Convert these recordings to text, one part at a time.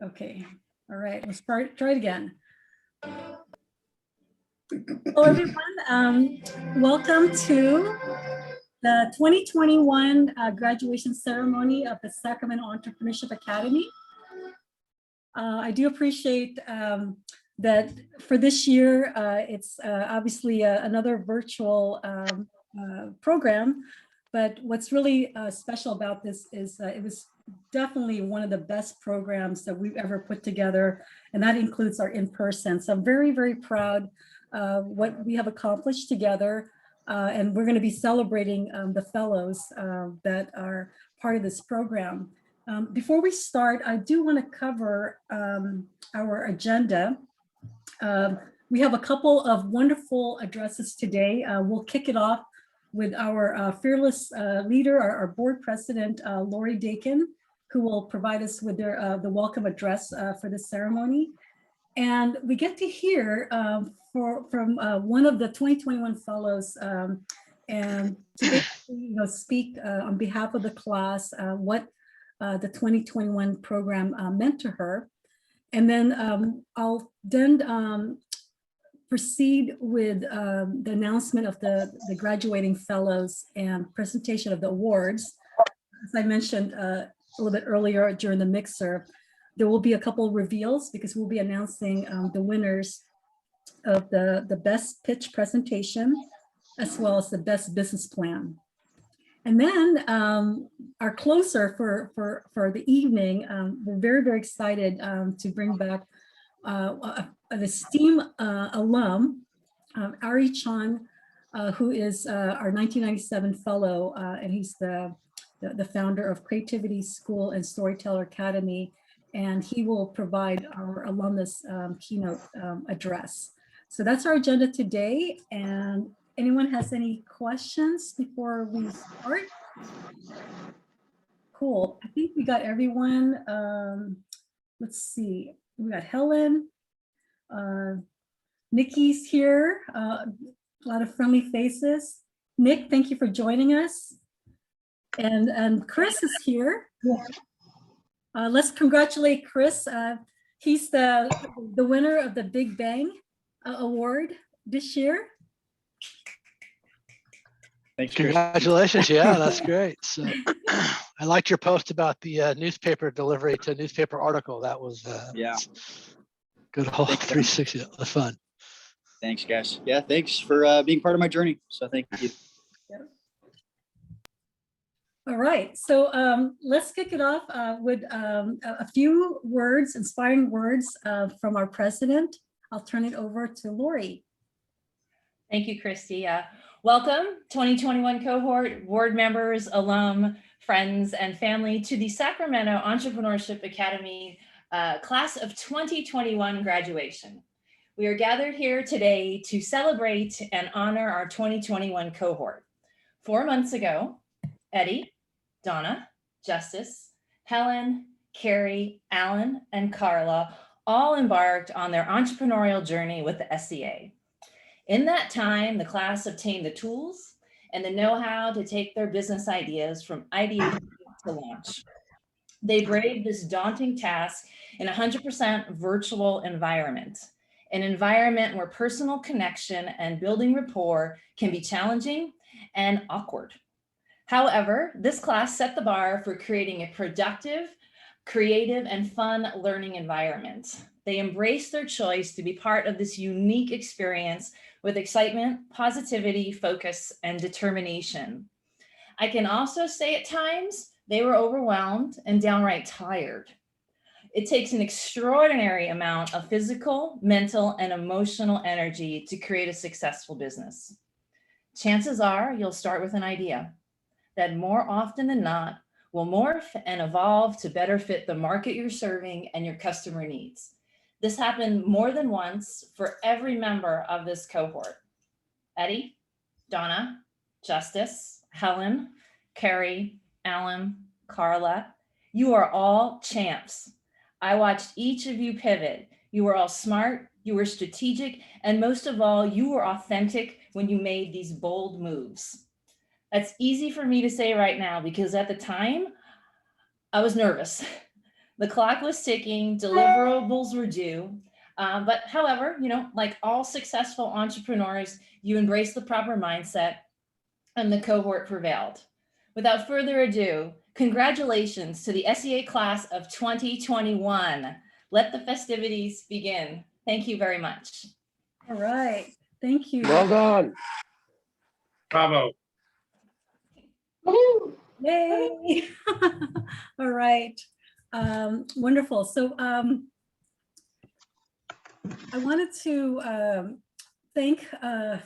Okay. All right. Let's try it again. Hello, everyone. Welcome to the 2021 graduation ceremony of the Sacramento Entrepreneurship Academy. I do appreciate that for this year, it's obviously another virtual program, but what's really special about this is it was definitely one of the best programs that we've ever put together, and that includes our in-person. So I'm very, very proud of what we have accomplished together, and we're going to be celebrating the fellows that are part of this program. Before we start, I do want to cover our agenda. We have a couple of wonderful addresses today. We'll kick it off with our fearless leader, our board president, Lori Dakin, who will provide us with the welcome address for this ceremony. And we get to hear from one of the 2021 fellows and to speak on behalf of the class what the 2021 program meant to her. And then I'll then proceed with the announcement of the graduating fellows and presentation of the awards. As I mentioned a little bit earlier during the mixer, there will be a couple of reveals because we'll be announcing the winners of the best pitch presentation, as well as the best business plan. And then our closer for the evening, we're very, very excited to bring back an esteemed alum, Ari Chan, who is our 1997 fellow, and he's the founder of Creativity School and Storyteller Academy, and he will provide our alumnus keynote address. So that's our agenda today. And anyone has any questions before we start? Cool. I think we got everyone. Let's see. We got Helen. Nikki's here. A lot of friendly faces. Nick, thank you for joining us. And Chris is here. Let's congratulate Chris. He's the winner of the Big Bang Award this year. Thanks, congratulations. Yeah, that's great. So I liked your post about the newspaper delivery to newspaper article. That was yeah, good whole 360. That was fun. Thanks, guys. Yeah, thanks for being part of my journey. So thank you. All right, so let's kick it off with a few words, inspiring words from our president. I'll turn it over to Lori. Thank you, Christy. Welcome, 2021 cohort, board members, alum, friends, and family to the Sacramento Entrepreneurship Academy class of 2021 graduation. We are gathered here today to celebrate and honor our 2021 cohort. 4 months ago, Eddie, Donna, Justice, Helen, Carrie, Alan, and Carla all embarked on their entrepreneurial journey with the SCA. In that time, the class obtained the tools and the know-how to take their business ideas from ideation to launch. They braved this daunting task in a 100% virtual environment, an environment where personal connection and building rapport can be challenging and awkward. However, this class set the bar for creating a productive, creative, and fun learning environment. They embraced their choice to be part of this unique experience with excitement, positivity, focus, and determination. I can also say at times they were overwhelmed and downright tired. It takes an extraordinary amount of physical, mental, and emotional energy to create a successful business. Chances are you'll start with an idea that more often than not will morph and evolve to better fit the market you're serving and your customer needs. This happened more than once for every member of this cohort. Eddie, Donna, Justice, Helen, Carrie, Alan, Carla, you are all champs. I watched each of you pivot. You were all smart, you were strategic, and most of all, you were authentic when you made these bold moves. That's easy for me to say right now because at the time, I was nervous. The clock was ticking, deliverables were due. But however, like all successful entrepreneurs, you embraced the proper mindset and the cohort prevailed. Without further ado, congratulations to the SEA class of 2021. Let the festivities begin. Thank you very much. All right. Thank you. Well done. Bravo. Yay. All right. Wonderful. So I wanted to thank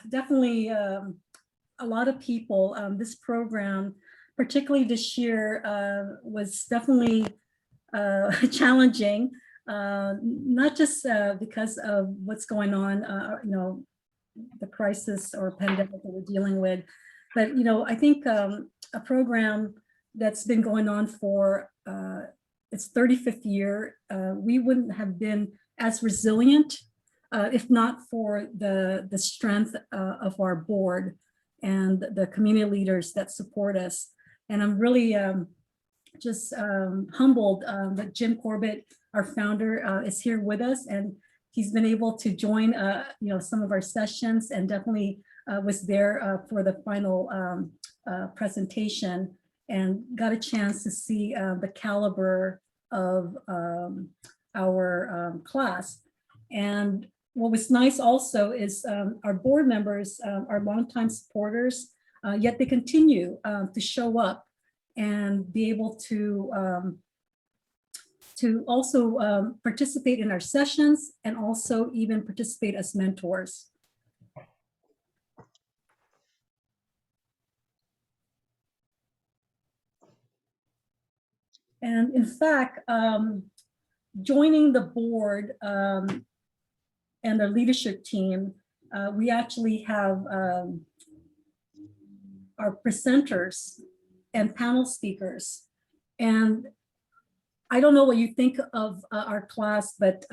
definitely a lot of people. This program, particularly this year, was definitely challenging, not just because of what's going on, the crisis or pandemic that we're dealing with, but I think a program that's been going on for its 35th year, we wouldn't have been as resilient if not for the strength of our board and the community leaders that support us. And I'm really just humbled that Jim Corbett, our founder, is here with us, and he's been able to join some of our sessions, and definitely was there for the final presentation, and got a chance to see the caliber of our class. And what was nice also is our board members are longtime supporters, yet they continue to show up and be able to also participate in our sessions, and also even participate as mentors. And in fact, joining the board and the leadership team, we actually have our presenters and panel speakers. And I don't know what you think of our class, but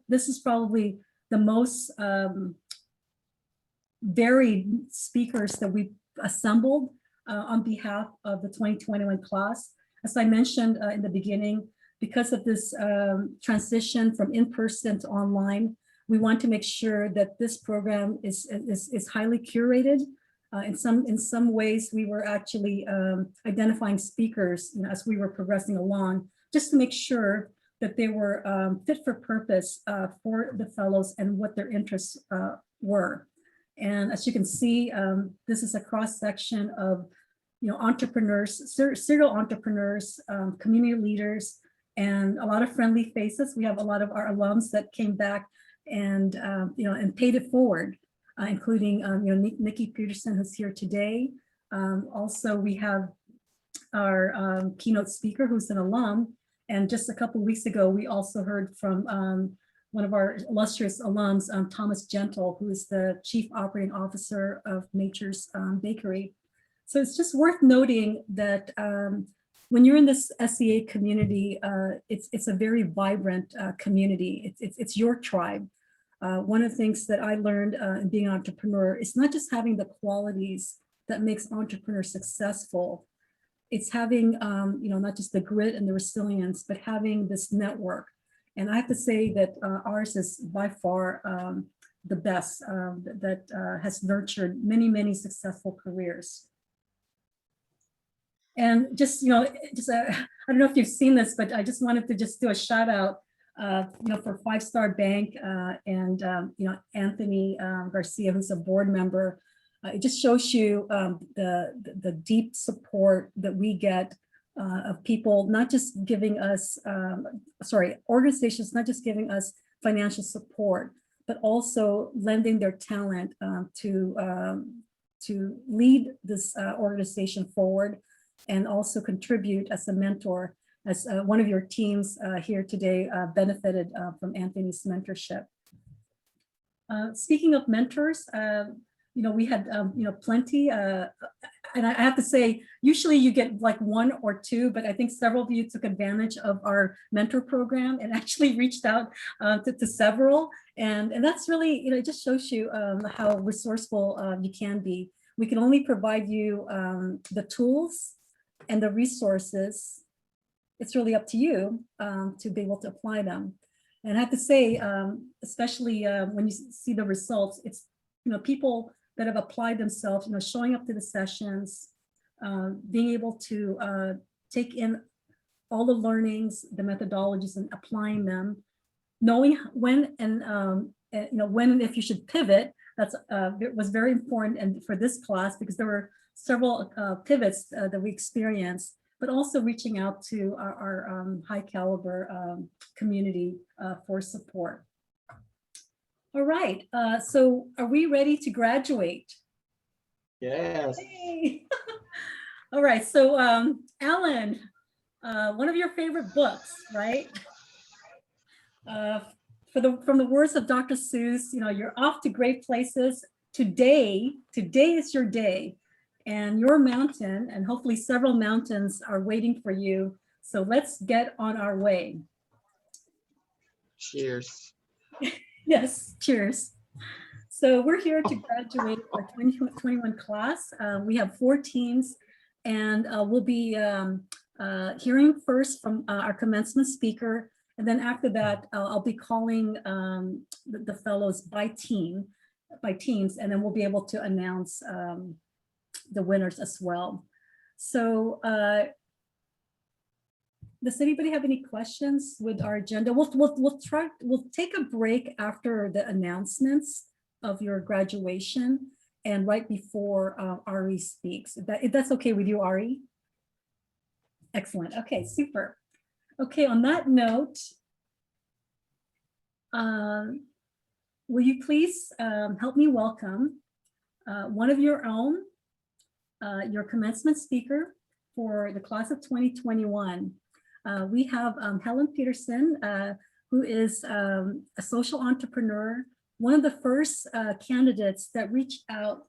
this is probably the most varied speakers that we've assembled on behalf of the 2021 class. As I mentioned in the beginning, because of this transition from in-person to online, we want to make sure that this program is highly curated. In some ways, we were actually identifying speakers as we were progressing along, just to make sure that they were fit for purpose for the fellows and what their interests were. And as you can see, this is a cross-section of entrepreneurs, serial entrepreneurs, community leaders, and a lot of friendly faces. We have a lot of our alums that came back and and paid it forward, including Nikki Peterson, who's here today. Also, we have our keynote speaker, who's an alum. And just a couple of weeks ago, we also heard from one of our illustrious alums, Thomas Gentle, who is the Chief Operating Officer of Nature's Bakery. So it's just worth noting that when you're in this SEA community, it's a very vibrant community. It's your tribe. One of the things that I learned in being an entrepreneur is not just having the qualities that makes entrepreneurs successful. It's having, not just the grit and the resilience, but having this network. And I have to say that ours is by far the best that has nurtured many, many successful careers. And just, I don't know if you've seen this, but I just wanted to just do a shout out, for 5 Star Bank and, Anthony Garcia, who's a board member. It just shows you the deep support that we get of people, not just giving us, organizations, not just giving us financial support, but also lending their talent to lead this organization forward, and also contribute as a mentor, as one of your teams here today benefited from Anthony's mentorship. Speaking of mentors, we had, plenty, and I have to say, usually you get like 1 or 2, but I think several of you took advantage of our mentor program and actually reached out to several. And that's really, it just shows you how resourceful you can be. We can only provide you the tools and the resources it's really up to you to be able to apply them. And I have to say, especially when you see the results, it's, people that have applied themselves, showing up to the sessions, being able to take in all the learnings, the methodologies, and applying them, knowing when and when and if you should pivot. That's it was very important, and for this class, because there were several pivots that we experienced, but also reaching out to our high caliber community for support. All right, so are we ready to graduate? Yes. Yay. All right, so Alan, one of your favorite books, right? From the words of Dr. Seuss, you're off to great places. Today is your day, and your mountain, and hopefully several mountains, are waiting for you. So let's get on our way. Cheers. Yes, cheers. So we're here to graduate our 2021 class. We have 4 teams, and we'll be hearing first from our commencement speaker. And then after that, I'll be calling the fellows by teams, and then we'll be able to announce the winners as well. So does anybody have any questions with our agenda? We'll take a break after the announcements of your graduation and right before Ari speaks. If that's okay with you, Ari? Excellent. Okay, super. Okay, on that note, will you please help me welcome one of your own, your commencement speaker for the class of 2021. We have Helen Peterson, who is a social entrepreneur, one of the first candidates that reached out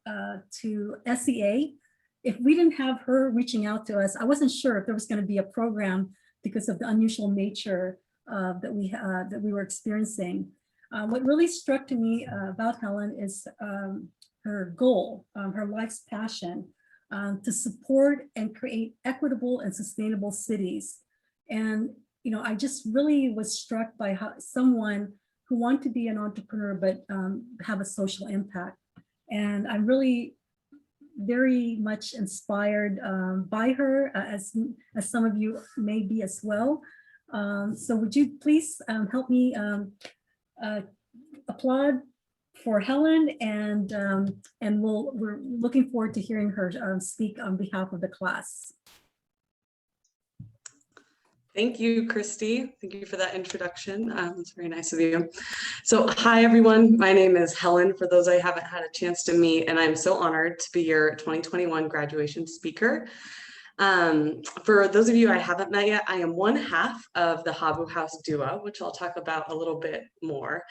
to SEA. If we didn't have her reaching out to us, I wasn't sure if there was going to be a program because of the unusual nature that we were experiencing. What really struck to me about Helen is her goal, her life's passion, to support and create equitable and sustainable cities. And I just really was struck by how someone who wanted to be an entrepreneur but have a social impact. And I'm really very much inspired by her, as some of you may be as well. So would you please help me applaud for Helen, and we're looking forward to hearing her speak on behalf of the class. Thank you, Christy. Thank you for that introduction. It's very nice of you. So hi, everyone. My name is Helen, for those I haven't had a chance to meet, and I'm so honored to be your 2021 graduation speaker. For those of you I haven't met yet, I am one half of the Habu House duo, which I'll talk about a little bit more.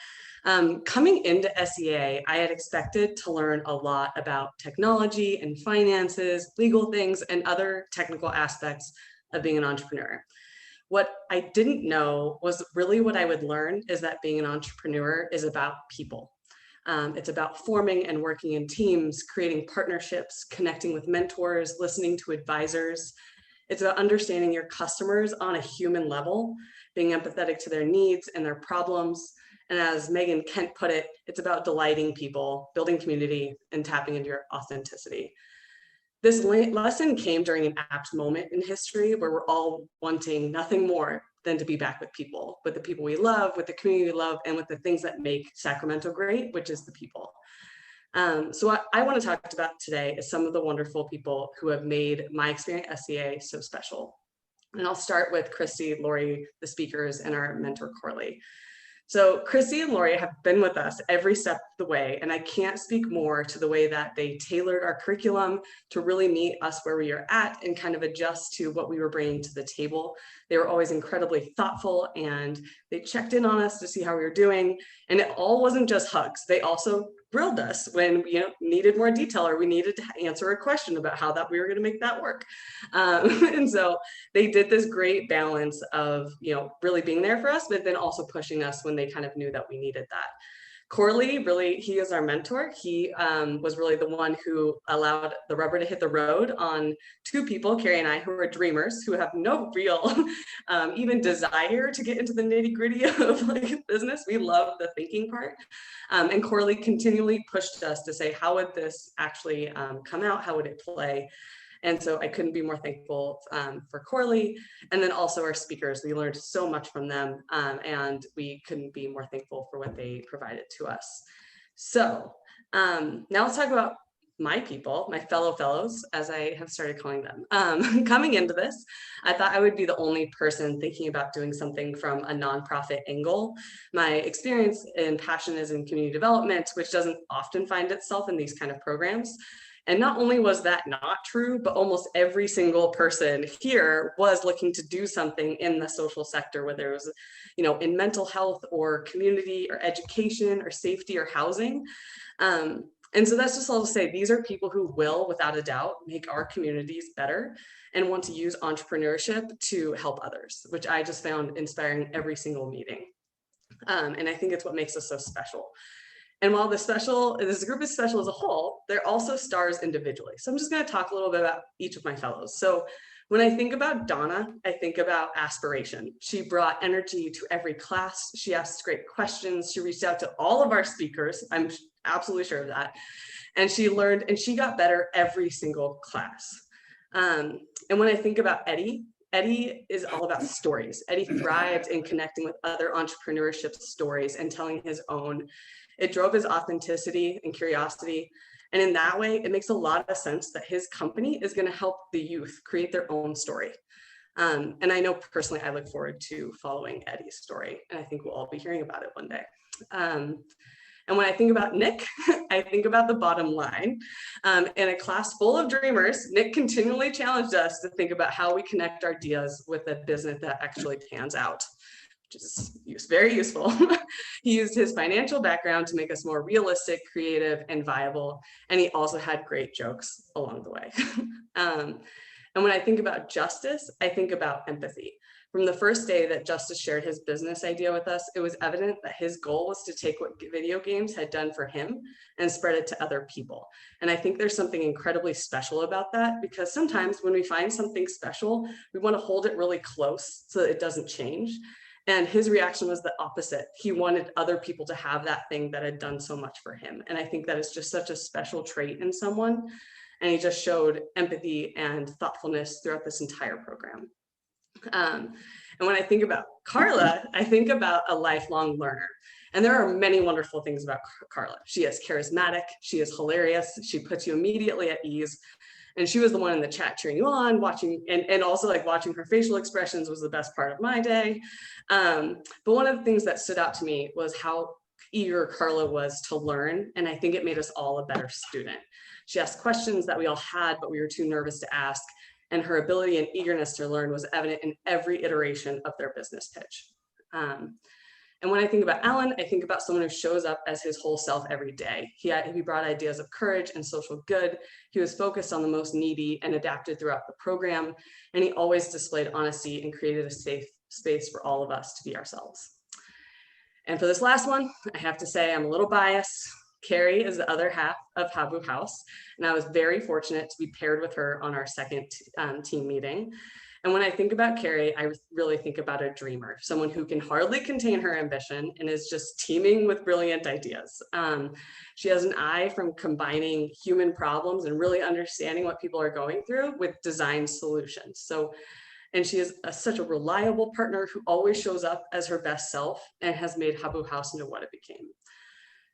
Coming into SEA, I had expected to learn a lot about technology and finances, legal things, and other technical aspects of being an entrepreneur. What I didn't know was really what I would learn is that being an entrepreneur is about people. It's about forming and working in teams, creating partnerships, connecting with mentors, listening to advisors. It's about understanding your customers on a human level, being empathetic to their needs and their problems. And as Megan Kent put it, it's about delighting people, building community, and tapping into your authenticity. This lesson came during an apt moment in history where we're all wanting nothing more than to be back with people, with the people we love, with the community we love, and with the things that make Sacramento great, which is the people. So what I want to talk about today is some of the wonderful people who have made my experience at SEA so special. And I'll start with Christy, Lori, the speakers, and our mentor, Corley. So Christy and Lori have been with us every step of the way, and I can't speak more to the way that they tailored our curriculum to really meet us where we are at and kind of adjust to what we were bringing to the table. They were always incredibly thoughtful, and they checked in on us to see how we were doing. And it all wasn't just hugs. They also grilled us when we needed more detail or we needed to answer a question about how that we were going to make that work. And so they did this great balance of really being there for us, but then also pushing us when they kind of knew that we needed that. Corley, really, he is our mentor. He was really the one who allowed the rubber to hit the road on two people, Carrie and I, who are dreamers, who have no real even desire to get into the nitty gritty of like business. We love the thinking part. And Corley continually pushed us to say, how would this actually come out? How would it play? And so I couldn't be more thankful for Corley, and then also our speakers. We learned so much from them, and we couldn't be more thankful for what they provided to us. So now let's talk about my people, my fellow fellows, as I have started calling them. Coming into this, I thought I would be the only person thinking about doing something from a nonprofit angle. My experience and passion is in community development, which doesn't often find itself in these kind of programs. And not only was that not true, but almost every single person here was looking to do something in the social sector, whether it was, in mental health or community or education or safety or housing. And so that's just all to say, these are people who will, without a doubt, make our communities better and want to use entrepreneurship to help others, which I just found inspiring every single meeting. And I think it's what makes us so special. And while this group is special as a whole, they're also stars individually. So I'm just going to talk a little bit about each of my fellows. So when I think about Donna, I think about aspiration. She brought energy to every class. She asked great questions. She reached out to all of our speakers. I'm absolutely sure of that. And she learned and she got better every single class. And when I think about Eddie is all about stories. Eddie thrives in connecting with other entrepreneurship stories and telling his own. It drove his authenticity and curiosity. And in that way, it makes a lot of sense that his company is going to help the youth create their own story. And I know personally, I look forward to following Eddie's story. And I think we'll all be hearing about it one day. And when I think about Nick, I think about the bottom line. In a class full of dreamers, Nick continually challenged us to think about how we connect our ideas with a business that actually pans out, which is very useful. He used his financial background to make us more realistic, creative, and viable. And he also had great jokes along the way. And when I think about Justice, I think about empathy. From the first day that Justice shared his business idea with us, it was evident that his goal was to take what video games had done for him and spread it to other people. And I think there's something incredibly special about that, because sometimes when we find something special, we want to hold it really close so that it doesn't change. And his reaction was the opposite. He wanted other people to have that thing that had done so much for him. And I think that is just such a special trait in someone. And he just showed empathy and thoughtfulness throughout this entire program. And when I think about Carla, I think about a lifelong learner. And there are many wonderful things about Carla. She is charismatic. She is hilarious. She puts you immediately at ease. And she was the one in the chat cheering you on, watching, and also like watching her facial expressions was the best part of my day. But one of the things that stood out to me was how eager Carla was to learn. And I think it made us all a better student. She asked questions that we all had, but we were too nervous to ask. And her ability and eagerness to learn was evident in every iteration of their business pitch. And when I think about Alan, I think about someone who shows up as his whole self every day. He brought ideas of courage and social good. He was focused on the most needy and adapted throughout the program. And he always displayed honesty and created a safe space for all of us to be ourselves. And for this last one, I have to say I'm a little biased. Carrie is the other half of Habu House, and I was very fortunate to be paired with her on our second team meeting. And when I think about Carrie, I really think about a dreamer, someone who can hardly contain her ambition and is just teeming with brilliant ideas. She has an eye from combining human problems and really understanding what people are going through with design solutions. And she is such a reliable partner who always shows up as her best self and has made Habu House into what it became.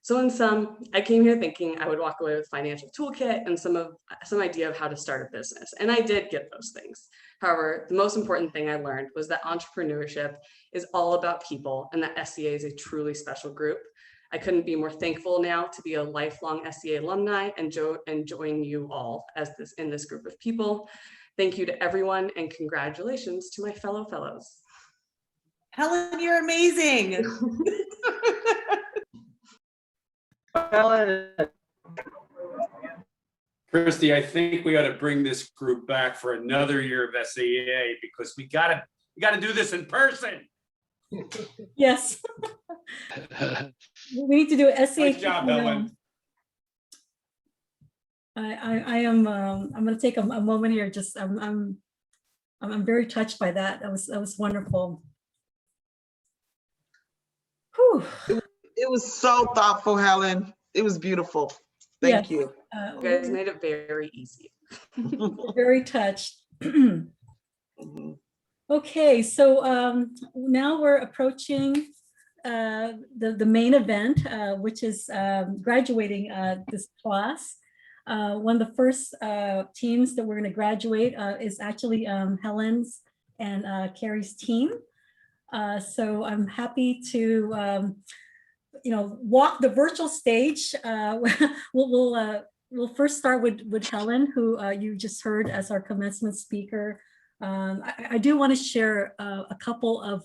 So in sum, I came here thinking I would walk away with a financial toolkit and some idea of how to start a business. And I did get those things. However, the most important thing I learned was that entrepreneurship is all about people and that SCA is a truly special group. I couldn't be more thankful now to be a lifelong SCA alumni and join you all in this group of people. Thank you to everyone and congratulations to my fellow fellows. Helen, you're amazing. Christy, I think we ought to bring this group back for another year of SAA because we gotta do this in person. Yes. We need to do an SCA. Nice job, Helen. I am. I'm going to take a moment here. Just I'm very touched by that. That was wonderful. Whew. It was so thoughtful, Helen. It was beautiful. Thank Yes. you. You guys made it very easy. Very touched. Mhm. Okay, so now we're approaching the main event, which is graduating this class. One of the first teams that we're going to graduate is actually Helen's and Carrie's team. So I'm happy to walk the virtual stage. We'll first start with Helen, who you just heard as our commencement speaker. I do want to share a couple of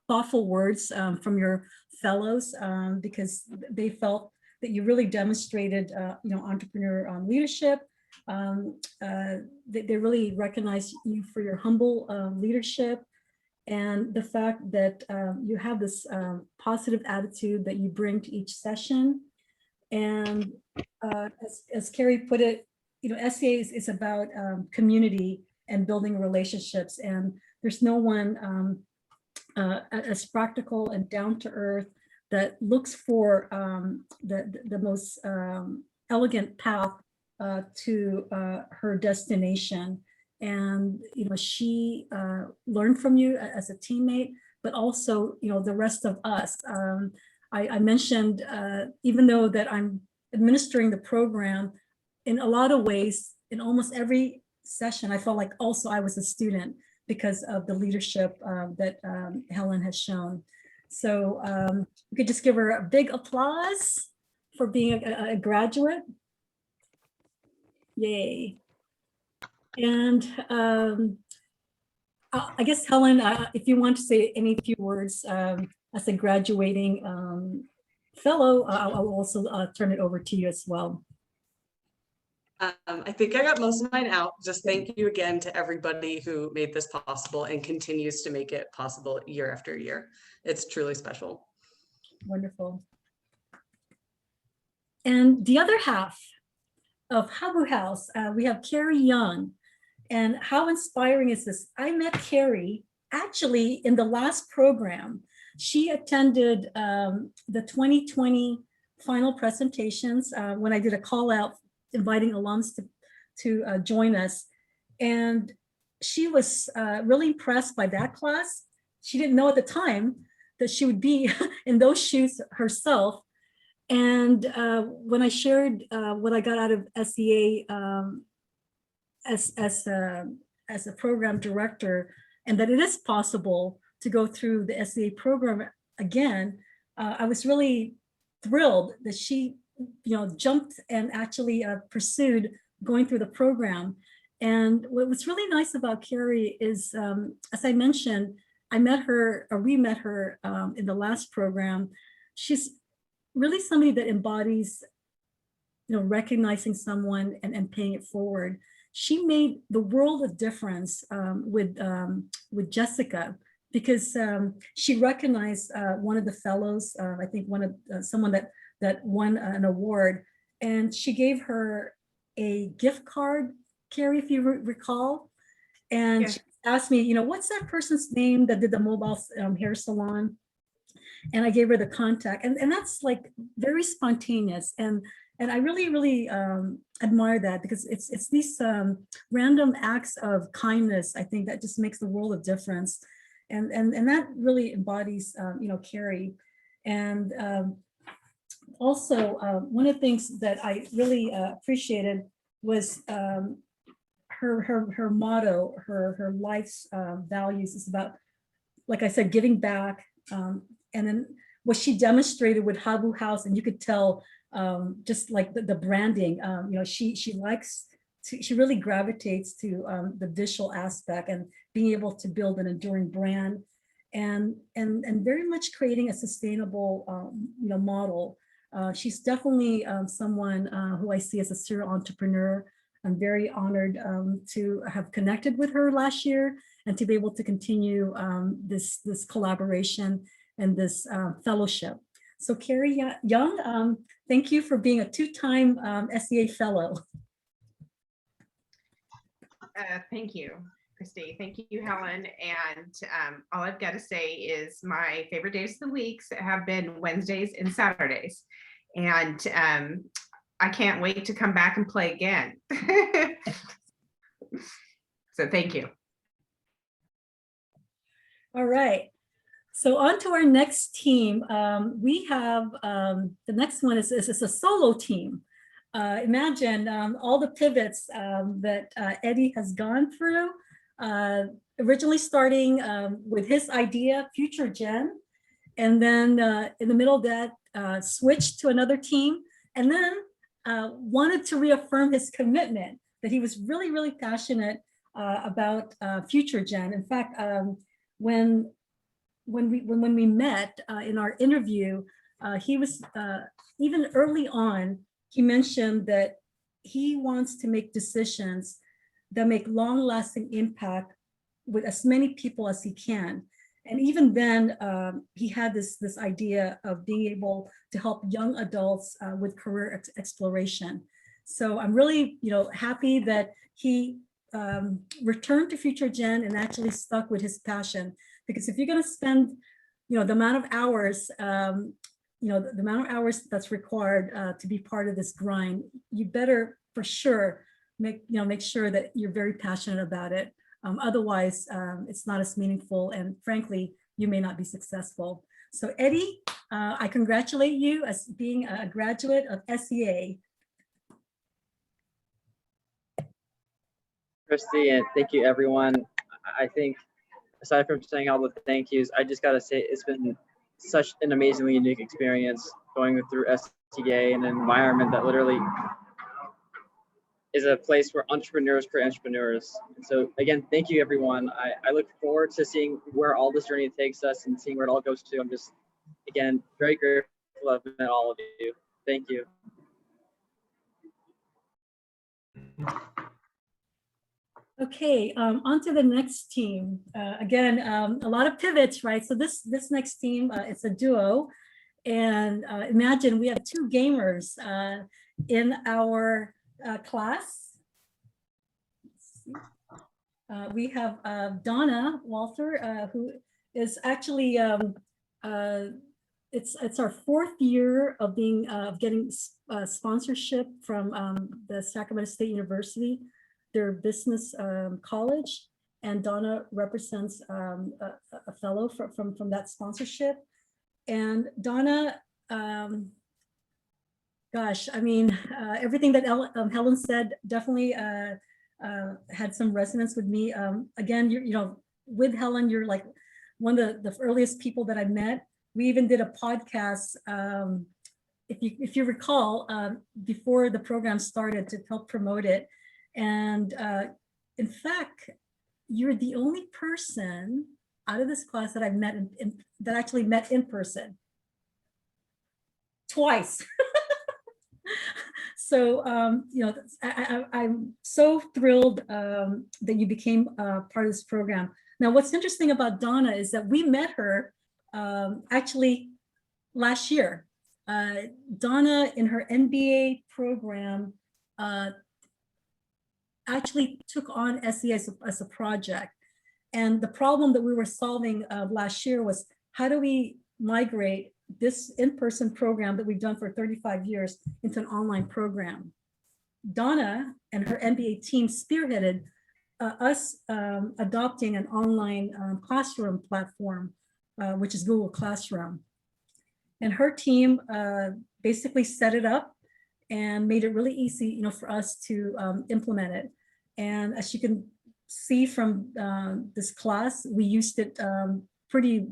thoughtful words from your fellows because they felt that you really demonstrated, entrepreneur leadership. They really recognize you for your humble leadership and the fact that you have this positive attitude that you bring to each session. And as Carrie put it, SCA is about community and building relationships. And there's no one as practical and down to earth that looks for the most elegant path to her destination. And she learned from you as a teammate, but also the rest of us. I mentioned even though that I'm administering the program, in a lot of ways, in almost every session, I felt like also I was a student because of the leadership that Helen has shown. So we could just give her a big applause for being a graduate. Yay. And I guess, Helen, if you want to say any few words as a graduating fellow, I'll also turn it over to you as well. I think I got most of mine out. Just thank you again to everybody who made this possible and continues to make it possible year after year. It's truly special. Wonderful. And the other half of Habu House, we have Carrie Young. And how inspiring is this? I met Carrie actually in the last program. She attended the 2020 final presentations when I did a call out inviting alums to join us. And she was really impressed by that class. She didn't know at the time that she would be in those shoes herself. And when I shared what I got out of SEA as a program director, and that it is possible to go through the SEA program again, I was really thrilled that she jumped and actually pursued going through the program. And what was really nice about Carrie is, as I mentioned, we met her in the last program. She's really somebody that embodies, recognizing someone and paying it forward. She made the world of difference with Jessica, because she recognized one of the fellows, I think someone that won an award, and she gave her a gift card, Carrie, if you recall, and yeah. She asked me, what's that person's name that did the mobile hair salon? And I gave her the contact, and that's like very spontaneous, and I really admire that, because it's these random acts of kindness, I think, that just makes the world of difference, and that really embodies Carrie. And also one of the things that I really appreciated was her motto, her life's values is about, like I said, giving back. And then what she demonstrated with Habu House, and you could tell just like the branding, she really gravitates to the visual aspect and being able to build an enduring brand, and very much creating a sustainable model. She's definitely someone who I see as a serial entrepreneur. I'm very honored to have connected with her last year and to be able to continue this collaboration and this fellowship. So Carrie Young, thank you for being a two-time SEA fellow. Thank you, Christy. Thank you, Helen. And all I've got to say is my favorite days of the weeks have been Wednesdays and Saturdays. And I can't wait to come back and play again. So thank you. All right. So on to our next team. We have, the next one is a solo team. Imagine all the pivots that Eddie has gone through, originally starting with his idea, Future Gen, and then in the middle of that, switched to another team, and then wanted to reaffirm his commitment that he was really, really passionate about Future Gen. In fact, when we met in our interview, he was even early on, he mentioned that he wants to make decisions that make long-lasting impact with as many people as he can. And even then, he had this idea of being able to help young adults with career exploration. So I'm really, happy that he returned to Future Gen and actually stuck with his passion. Because if you're going to spend, the amount of hours, the amount of hours that's required to be part of this grind, you better for sure make sure that you're very passionate about it. Otherwise, it's not as meaningful, and frankly, you may not be successful. So Eddie, I congratulate you as being a graduate of SEA. Christy, and thank you, everyone. I think aside from saying all the thank yous, I just got to say it's been such an amazingly unique experience going through SEA in an environment that literally is a place where entrepreneurs create entrepreneurs. And so again, thank you, everyone. I look forward to seeing where all this journey takes us and seeing where it all goes to. I'm just, again, very grateful to have met all of you. Thank you. Okay, on to the next team. Again, a lot of pivots, right? So this next team, it's a duo. And imagine we have two gamers in our class. We have Donna Walter, who is actually, it's our fourth year of getting sponsorship from the Sacramento State University, their business college, and Donna represents a fellow from that sponsorship. And Donna, gosh, I mean, everything that Helen said definitely had some resonance with me. Again, with Helen, you're like one of the earliest people that I met. We even did a podcast, if you recall, before the program started to help promote it. And in fact, you're the only person out of this class that I've met that actually met in person twice. So, I'm so thrilled that you became part of this program. Now, what's interesting about Donna is that we met her actually last year. Donna, in her MBA program, actually took on SEA as a project. And the problem that we were solving last year was, how do we migrate this in-person program that we've done for 35 years into an online program? Donna and her MBA team spearheaded us adopting an online classroom platform, which is Google Classroom. And her team basically set it up and made it really easy, for us to implement it. And as you can see from this class, we used it pretty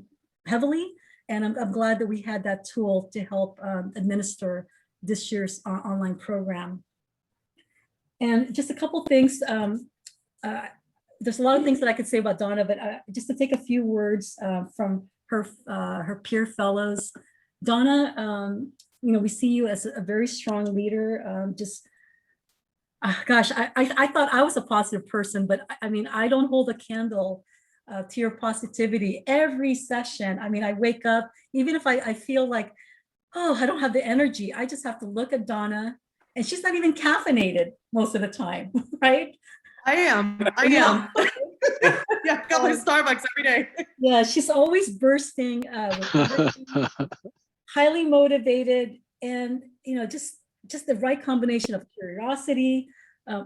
heavily. And I'm glad that we had that tool to help administer this year's online program. And just a couple things. There's a lot of things that I could say about Donna, but just to take a few words from her peer fellows. Donna, we see you as a very strong leader. Gosh, I thought I was a positive person, but I mean, I don't hold a candle to your positivity every session. I mean, I wake up, even if I feel like, oh, I don't have the energy, I just have to look at Donna, and she's not even caffeinated most of the time, right? I am. Yeah, I got my Starbucks every day. Yeah, she's always bursting with energy, highly motivated, and just the right combination of curiosity,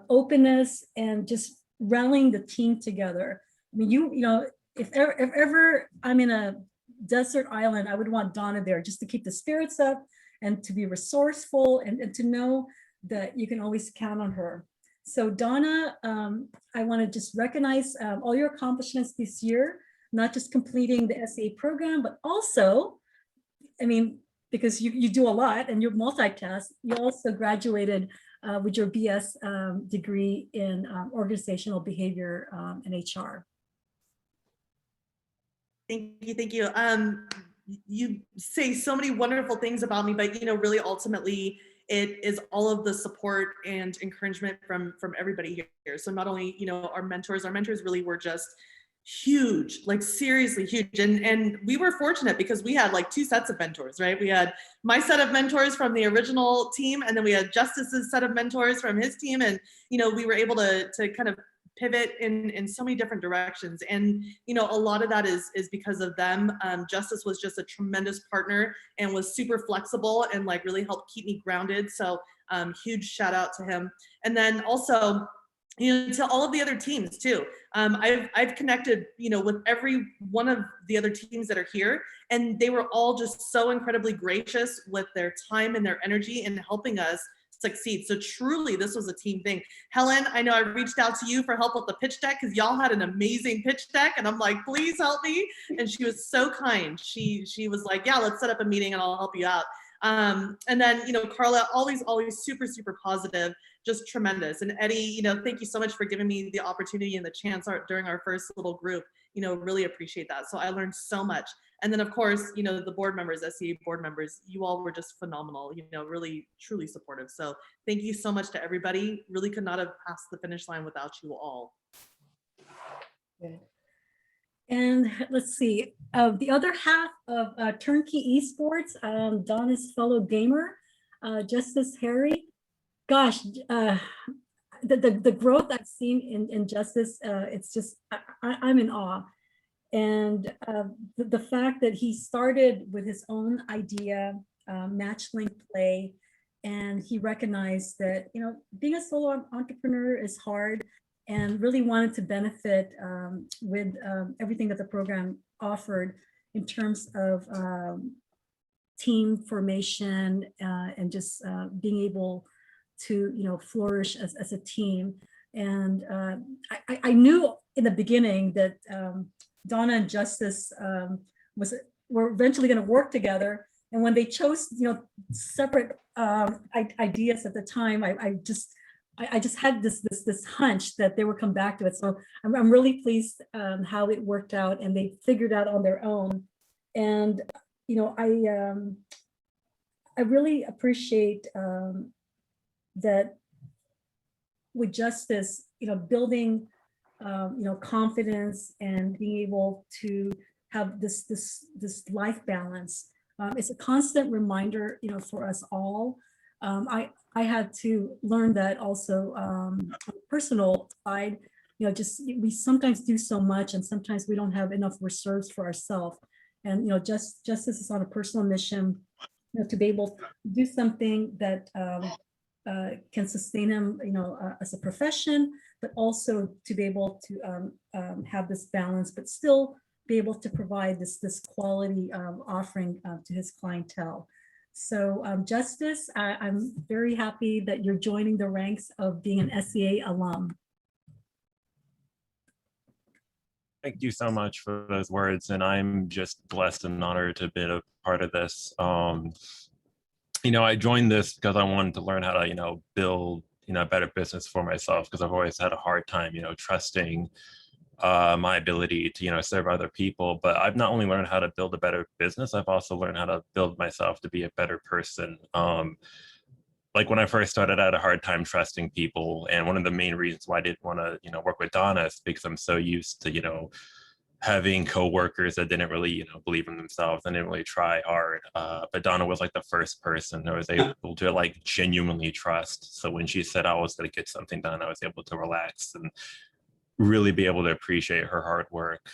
openness, and just rallying the team together. I mean, if ever I'm in a desert island, I would want Donna there just to keep the spirits up and to be resourceful and to know that you can always count on her. So Donna, I want to just recognize all your accomplishments this year, not just completing the SAA program, but also, I mean, because you do a lot and you multitask, you also graduated with your BS degree in organizational behavior and HR. Thank you. Thank you. You say so many wonderful things about me, but really ultimately it is all of the support and encouragement from everybody here. So not only, our mentors really were just huge, like seriously huge. And we were fortunate because we had like two sets of mentors, right? We had my set of mentors from the original team, and then we had Justice's set of mentors from his team. And, we were able to kind of pivot in so many different directions. And, a lot of that is because of them. Justice was just a tremendous partner and was super flexible and like really helped keep me grounded. So huge shout out to him. And then also, to all of the other teams too. I've connected, with every one of the other teams that are here, and they were all just so incredibly gracious with their time and their energy in helping us succeed. So truly, this was a team thing. Helen, I know I reached out to you for help with the pitch deck because y'all had an amazing pitch deck, and I'm like, please help me. And she was so kind. She was like, yeah, let's set up a meeting and I'll help you out. And then, Carla, always super, super positive, just tremendous. And Eddie, thank you so much for giving me the opportunity and the chance during our first little group, really appreciate that. So I learned so much. And then of course, the board members, SCA board members, you all were just phenomenal, really, truly supportive. So thank you so much to everybody. Really could not have passed the finish line without you all. Good. And let's see, the other half of Turnkey Esports, Donna's fellow gamer, Justice Harry. Gosh, the growth I've seen in Justice, it's just, I'm in awe. And the fact that he started with his own idea, match link play, and he recognized that, being a solo entrepreneur is hard, and really wanted to benefit with everything that the program offered in terms of team formation and just being able to, flourish as a team. And I knew in the beginning that Donna and Justice were eventually going to work together. And when they chose, separate ideas at the time, I just had this hunch that they would come back to it. So I'm really pleased how it worked out, and they figured out on their own. And I really appreciate that with Justice, building confidence and being able to have this life balance. It's a constant reminder, for us all. I had to learn that also on the personal side, we sometimes do so much, and sometimes we don't have enough reserves for ourselves. And Justice is on a personal mission, to be able to do something that can sustain him, as a profession, but also to be able to have this balance, but still be able to provide this quality offering to his clientele. So Justice, I'm very happy that you're joining the ranks of being an SCA alum. Thank you so much for those words, and I'm just blessed and honored to be a part of this. I joined this because I wanted to learn how to, build, a better business for myself, because I've always had a hard time, trusting my ability to, serve other people. But I've not only learned how to build a better business, I've also learned how to build myself to be a better person. Like when I first started, I had a hard time trusting people. And one of the main reasons why I didn't want to, work with Donna is because I'm so used to, having coworkers that didn't really, believe in themselves and didn't really try hard. But Donna was like the first person that was able to like genuinely trust. So when she said I was going to get something done, I was able to relax and really be able to appreciate her hard work.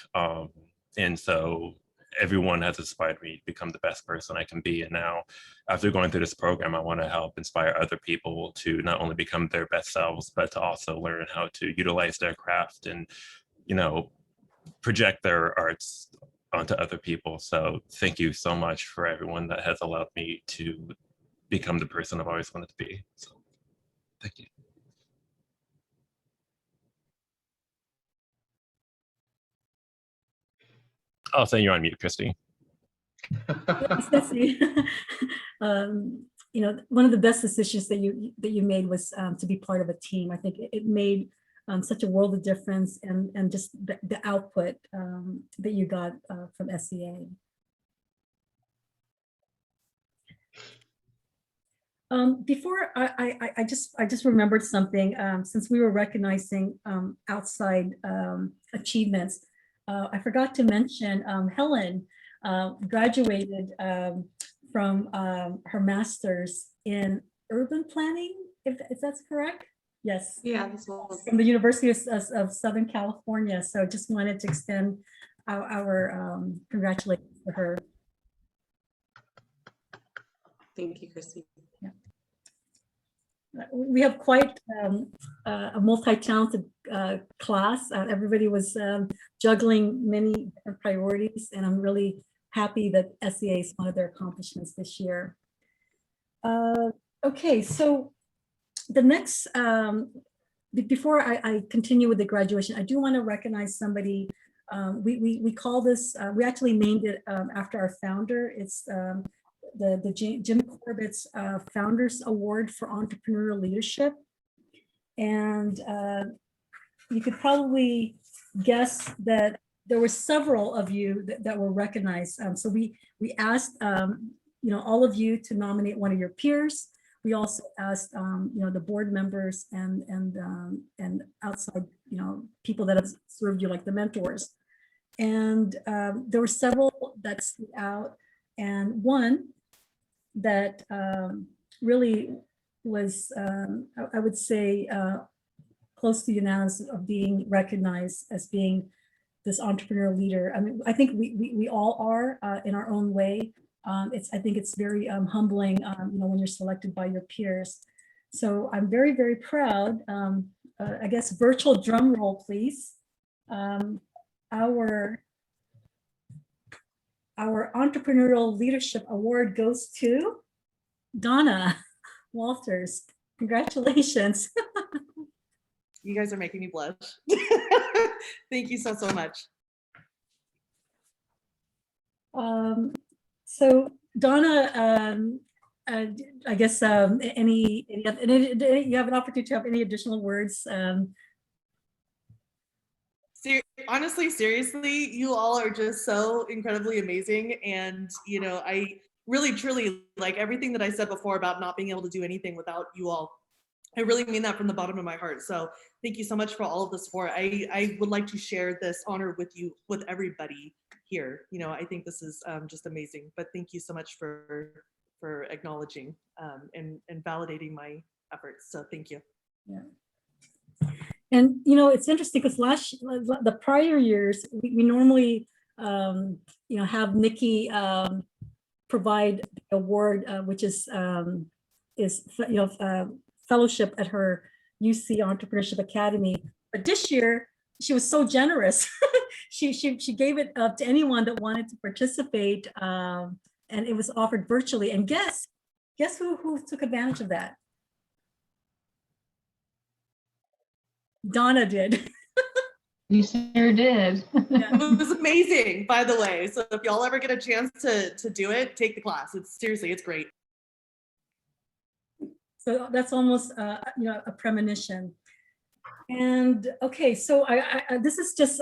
And so everyone has inspired me to become the best person I can be. And now after going through this program, I want to help inspire other people to not only become their best selves, but to also learn how to utilize their craft and, project their arts onto other people. So thank you so much for everyone that has allowed me to become the person I've always wanted to be. So thank you. I'll say you're on mute, Christy. One of the best decisions that you made was to be part of a team. I think it made such a world of difference, and just the output that you got from SEA. Before I just remembered something. Since we were recognizing outside achievements, I forgot to mention Helen graduated from her master's in urban planning, if that's correct. Yes. Yeah, that's well. From the University of Southern California. So just wanted to extend our congratulations to her. Thank you, Christy. Yeah. We have quite a multi-talented class. Everybody was juggling many different priorities, and I'm really happy that SEA is one of their accomplishments this year. Okay, so the next, before I continue with the graduation, I do want to recognize somebody. We call this, we actually named it after our founder. It's the Jim Corbett's Founders Award for Entrepreneurial Leadership. And you could probably guess that there were several of you that were recognized. So we asked all of you to nominate one of your peers. We also asked the board members and outside people that have served you, like the mentors. And there were several that stood out, and one that really was, I would say, close to unanimous of being recognized as being this entrepreneurial leader. I mean, I think we all are in our own way. I think it's very humbling, when you're selected by your peers. So I'm very, very proud. I guess virtual drum roll, please. Our Entrepreneurial Leadership Award goes to Donna Walters. Congratulations. You guys are making me blush. Thank you so much. So Donna, I guess you have an opportunity to have any additional words. Honestly, seriously, you all are just so incredibly amazing. And, I really, truly like everything that I said before about not being able to do anything without you all. I really mean that from the bottom of my heart. So thank you so much for all of the support. I would like to share this honor with you, with everybody here. I think this is just amazing. But thank you so much for acknowledging and validating my efforts. So thank you. Yeah. And it's interesting because the prior years we normally have Nikki provide the award, which is fellowship at her UC Entrepreneurship Academy. But this year she was so generous. she gave it up to anyone that wanted to participate, and it was offered virtually. And guess who took advantage of that? Donna did. You sure did. Yeah, it was amazing, by the way. So if y'all ever get a chance to do it, take the class. It's great. So that's almost a premonition. And okay, so I this is just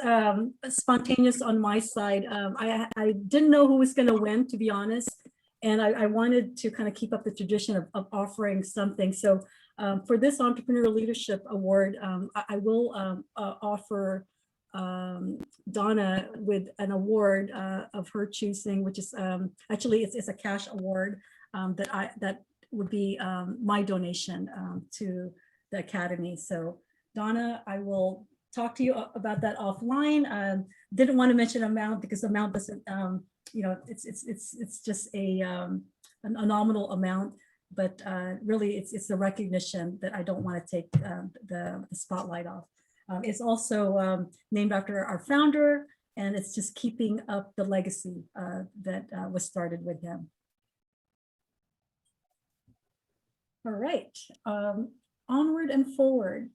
spontaneous on my side. I didn't know who was going to win, to be honest, and I wanted to kind of keep up the tradition of offering something. So for this Entrepreneurial Leadership Award, I will offer Donna with an award of her choosing, which is actually it's a cash award that would be my donation to the Academy. So Donna, I will talk to you about that offline. Didn't want to mention amount because the amount doesn't, it's just a nominal amount, but really it's the recognition that I don't want to take the spotlight off. It's also named after our founder, and it's just keeping up the legacy that was started with him. All right, onward and forward.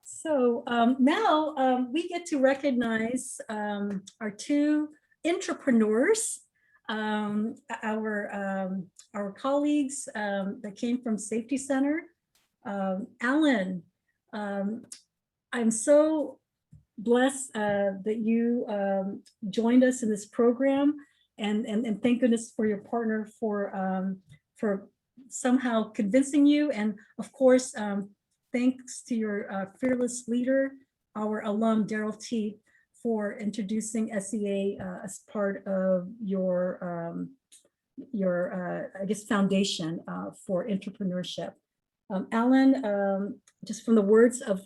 So now we get to recognize our two entrepreneurs, our colleagues that came from Safety Center. Alan, I'm so blessed that you joined us in this program, and thank goodness for your partner for somehow convincing you, and of course, thanks to your fearless leader, our alum, Daryl T, for introducing SEA as part of your I guess, foundation for entrepreneurship. Alan, just from the words of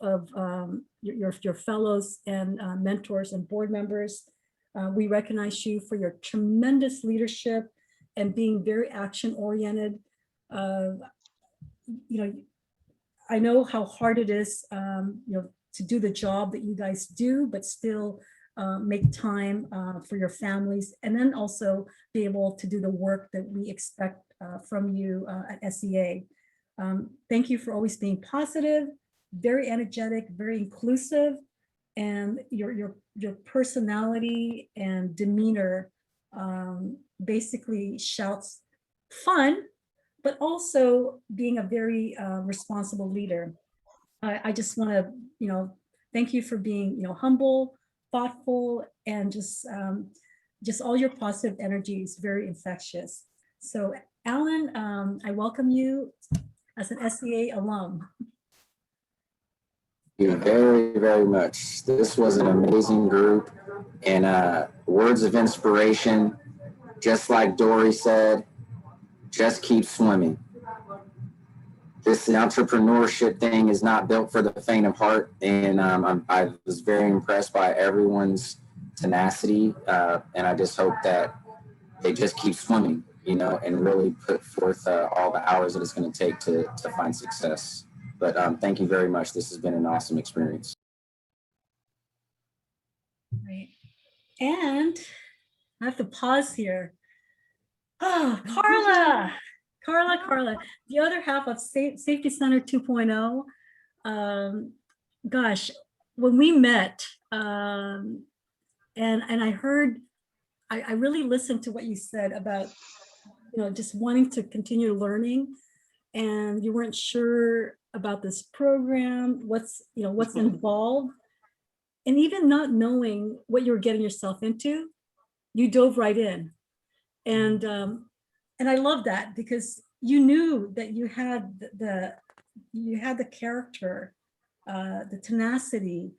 your fellows and mentors and board members, we recognize you for your tremendous leadership and being very action-oriented. I know how hard it is, to do the job that you guys do, but still make time for your families, and then also be able to do the work that we expect from you at SEA. Thank you for always being positive, very energetic, very inclusive, and your personality and demeanor basically shouts fun, but also being a very responsible leader. I just want to, thank you for being, humble, thoughtful, and just all your positive energy is very infectious. So Alan, I welcome you as an SEA alum. Thank you very, very much. This was an amazing group, and words of inspiration, just like Dory said, just keep swimming. This entrepreneurship thing is not built for the faint of heart, and I was very impressed by everyone's tenacity, and I just hope that they just keep swimming, and really put forth all the hours that it's going to take to find success. But thank you very much. This has been an awesome experience. Right. And I have to pause here. Oh, Carla, the other half of Safety Center 2.0. Gosh, when we met, and I heard, I really listened to what you said about, just wanting to continue learning, and you weren't sure about this program, what's involved, and even not knowing what you were getting yourself into, you dove right in. And I love that, because you knew that you had the character, the tenacity,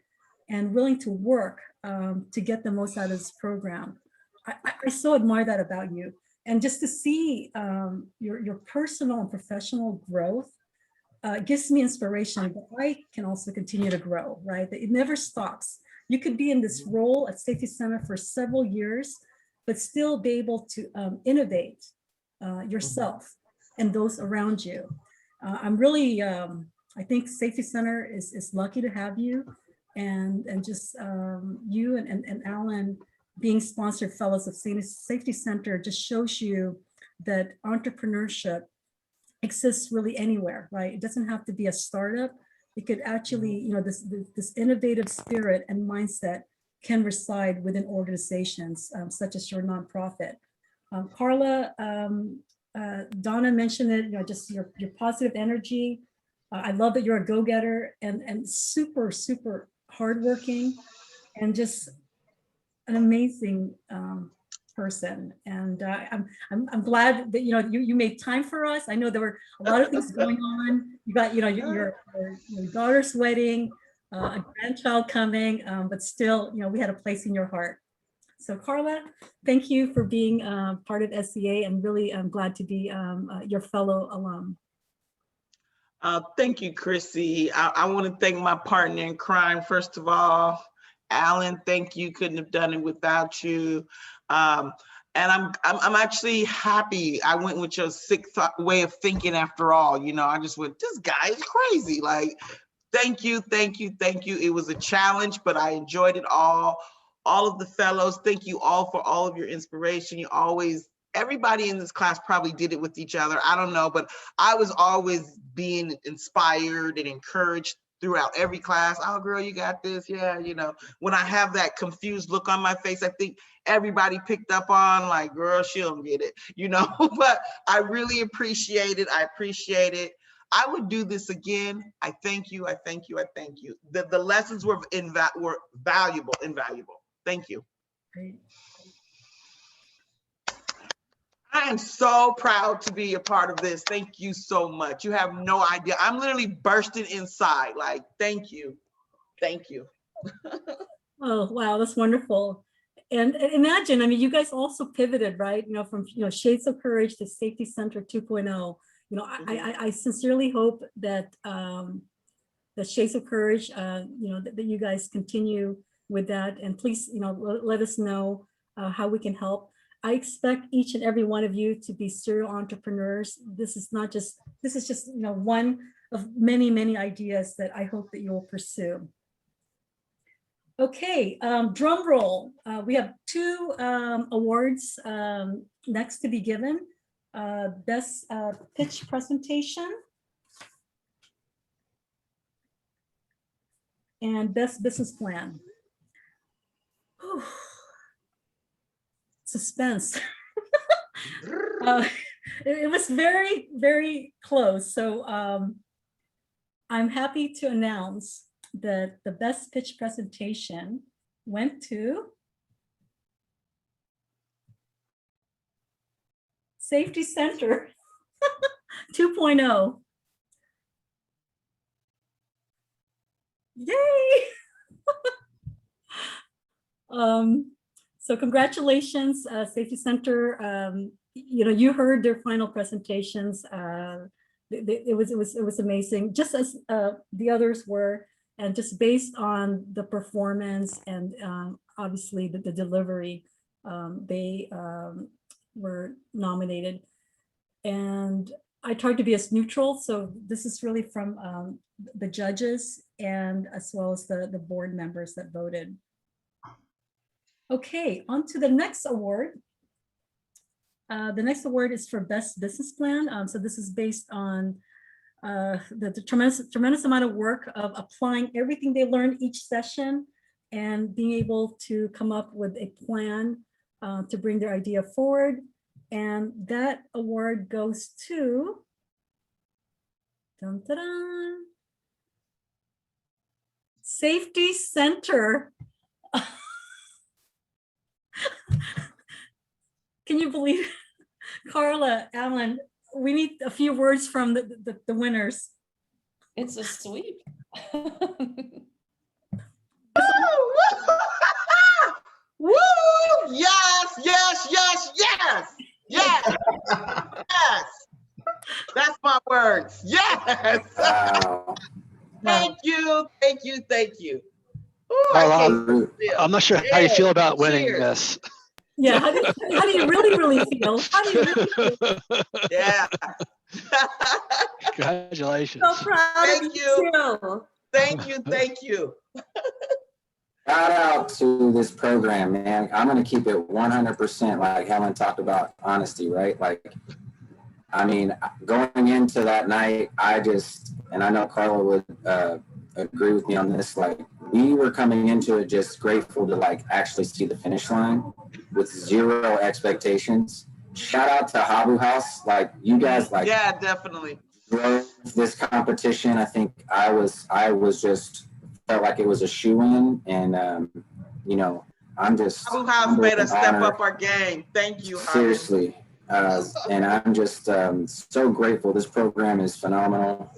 and willing to work to get the most out of this program. I so admire that about you, and just to see your personal and professional growth gives me inspiration that I can also continue to grow. Right, that it never stops. You could be in this role at Safety Center for several years, but still be able to innovate yourself and those around you. I'm really, I think Safety Center is lucky to have you, and just you and Alan being sponsored fellows of Safety Center just shows you that entrepreneurship exists really anywhere, right? It doesn't have to be a startup. It could actually, this innovative spirit and mindset can reside within organizations such as your nonprofit. Carla, Donna mentioned it, just your positive energy. I love that you're a go-getter and super, super hardworking, and just an amazing person. And I'm glad that you made time for us. I know there were a lot of things going on. You got your daughter's wedding. a grandchild coming, but still, we had a place in your heart. So Carla, thank you for being part of SCA, and really I'm glad to be your fellow alum. Thank you, Chrissy. I want to thank my partner in crime, first of all. Alan, thank you. Couldn't have done it without you. And I'm actually happy I went with your sick way of thinking after all. I just went, this guy is crazy. Like, thank you, thank you, thank you. It was a challenge, but I enjoyed it all. All of the fellows, thank you all for all of your inspiration. Everybody in this class probably did it with each other. I don't know, but I was always being inspired and encouraged throughout every class. Oh, girl, you got this. Yeah, when I have that confused look on my face, I think everybody picked up on, like, girl, she don't get it, but I really appreciate it. I appreciate it. I would do this again. I thank you. I thank you. I thank you. The lessons were valuable, invaluable. Thank you. Great. I am so proud to be a part of this. Thank you so much. You have no idea. I'm literally bursting inside. Like, thank you. Thank you. Oh, wow, that's wonderful. And imagine, you guys also pivoted, right? From, Shades of Courage to Safety Center 2.0. I sincerely hope that the Shades of Courage, that you guys continue with that. And please, let us know how we can help. I expect each and every one of you to be serial entrepreneurs. This is just one of many, many ideas that I hope that you will pursue. Okay, drum roll. We have 2 awards next to be given. Best pitch presentation and best business plan. Whew. Suspense. It was very, very close. So I'm happy to announce that the best pitch presentation went to Safety Center 2.0. Yay! So congratulations, Safety Center. You heard their final presentations. It was amazing, just as the others were, and just based on the performance and obviously the delivery, they were nominated. And I tried to be as neutral. So this is really from the judges and as well as the board members that voted. Okay, on to the next award. The next award is for Best Business Plan. So this is based on the tremendous amount of work of applying everything they learned each session and being able to come up with a plan to bring their idea forward. And that award goes to dun, dun, dun, Safety Center. Can you believe it? Carla, Alan, we need a few words from the winners. It's a sweep. Woo! Yes, yes, yes, yes, yes, yes. That's my words. Yes. Thank you, thank you, thank you. Ooh, I'm not sure how you feel about winning this. Yeah, how do you really feel? How do you really feel? Yeah. Congratulations. So proud Thank of you. too. Thank you, thank you. Shout out to this program, man. I'm going to keep it 100%, like Helen talked about honesty, right? Like, going into that night, and I know Carla would agree with me on this, like, we were coming into it just grateful to, like, actually see the finish line with 0 expectations. Shout out to Habu House. Like, you guys, like, yeah, definitely drove this competition. I think I was just felt like it was a shoe-in, and I'm just Habu House made us step up our game. Thank you, Habu. Seriously. And I'm just so grateful. This program is phenomenal.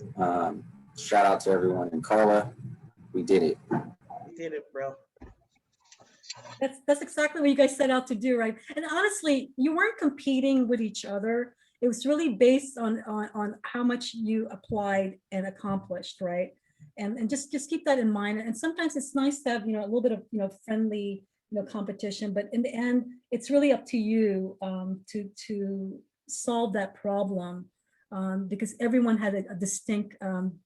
Shout out to everyone. And Carla, We did it. We did it, bro. That's exactly what you guys set out to do, right? And honestly, you weren't competing with each other. It was really based on how much you applied and accomplished, right? And just keep that in mind. And sometimes it's nice to have, a little bit of, friendly, competition, but in the end, it's really up to you to solve that problem, because everyone had a distinct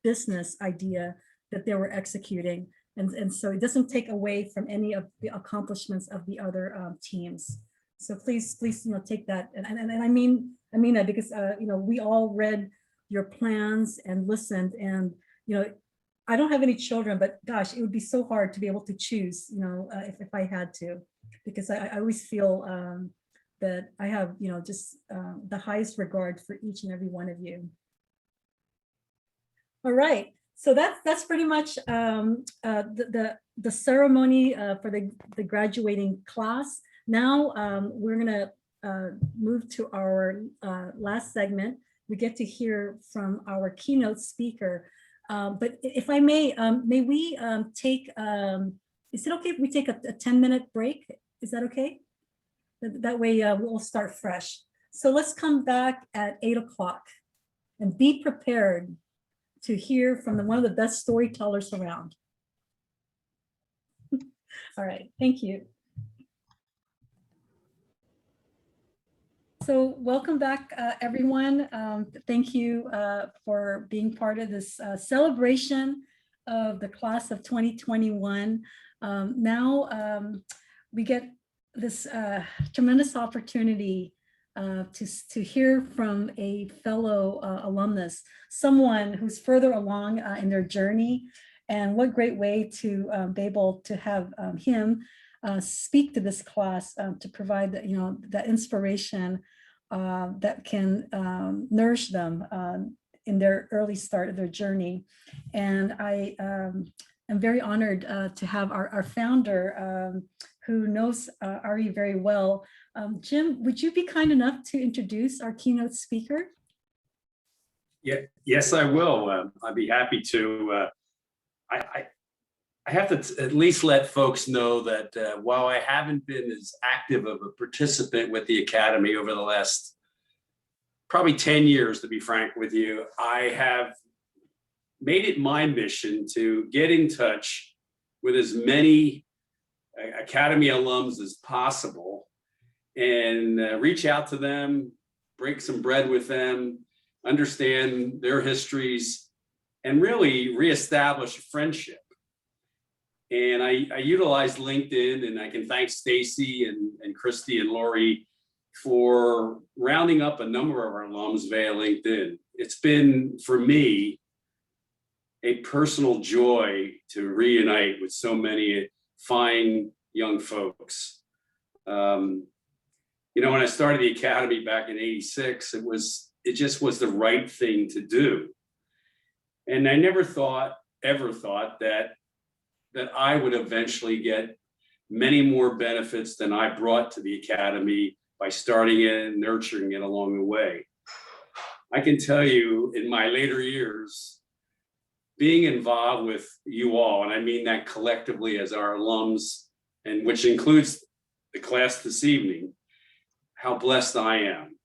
business idea that they were executing. And so it doesn't take away from any of the accomplishments of the other teams. So please, take that. And I mean that because, we all read your plans and listened, and, I don't have any children, but gosh, it would be so hard to be able to choose, if I had to, because I always feel that I have, just the highest regard for each and every one of you. All right. So that's pretty much the ceremony for the graduating class. Now we're gonna move to our last segment. We get to hear from our keynote speaker. But if I may we take, is it okay if we take a 10-minute break? Is that okay? That way we'll start fresh. So let's come back at 8 o'clock and be prepared to hear from one of the best storytellers around. All right, thank you. So welcome back, everyone. Thank you for being part of this celebration of the class of 2021. Now we get this tremendous opportunity to hear from a fellow alumnus, someone who's further along in their journey. And what great way to be able to have him speak to this class to provide that inspiration that can nourish them in their early start of their journey. And I am very honored to have our founder who knows Ari very well. Jim, would you be kind enough to introduce our keynote speaker? Yeah, yes, I will. I'd be happy to. I have to at least let folks know that while I haven't been as active of a participant with the Academy over the last probably 10 years, to be frank with you, I have made it my mission to get in touch with as many Academy alums as possible and reach out to them, break some bread with them, understand their histories, and really reestablish a friendship. And I utilized LinkedIn, and I can thank Stacy and Christy and Lori for rounding up a number of our alums via LinkedIn. It's been, for me, a personal joy to reunite with so many fine young folks. When I started the Academy back in '86, it just was the right thing to do. And I never ever thought that I would eventually get many more benefits than I brought to the Academy by starting it and nurturing it along the way. I can tell you in my later years, being involved with you all, and I mean that collectively as our alums, and which includes the class this evening, how blessed I am.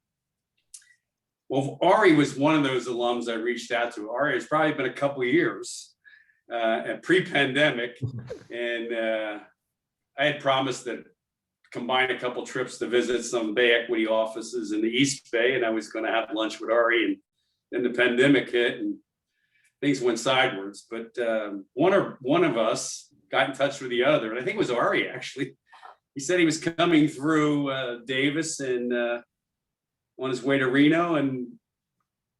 Well, Ari was one of those alums I reached out to. Ari, it's probably been a couple of years, pre-pandemic, and I had promised that combine a couple trips to visit some Bay Equity offices in the East Bay, and I was going to have lunch with Ari, and then the pandemic hit and things went sideways. But one of us got in touch with the other, and I think it was Ari actually. He said he was coming through Davis and on his way to Reno, and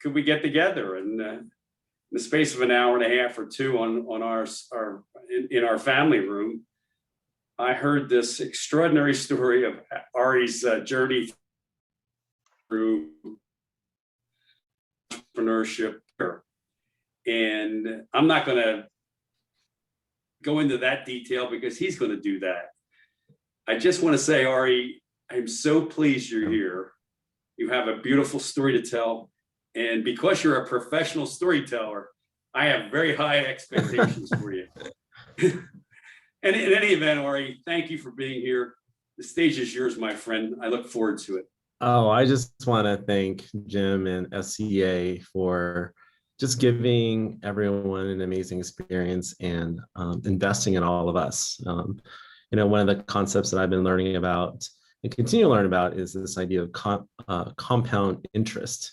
could we get together? And in the space of an hour and a half or two on our family room, I heard this extraordinary story of Ari's journey through entrepreneurship. And I'm not going to go into that detail because he's going to do that. I just want to say, Ari, I'm so pleased you're here. You have a beautiful story to tell. And because you're a professional storyteller, I have very high expectations for you. And in any event, Ori, thank you for being here. The stage is yours, my friend. I look forward to it. Oh, I just want to thank Jim and SCA for just giving everyone an amazing experience and investing in all of us. One of the concepts that I've been learning about and continue to learn about is this idea of compound interest.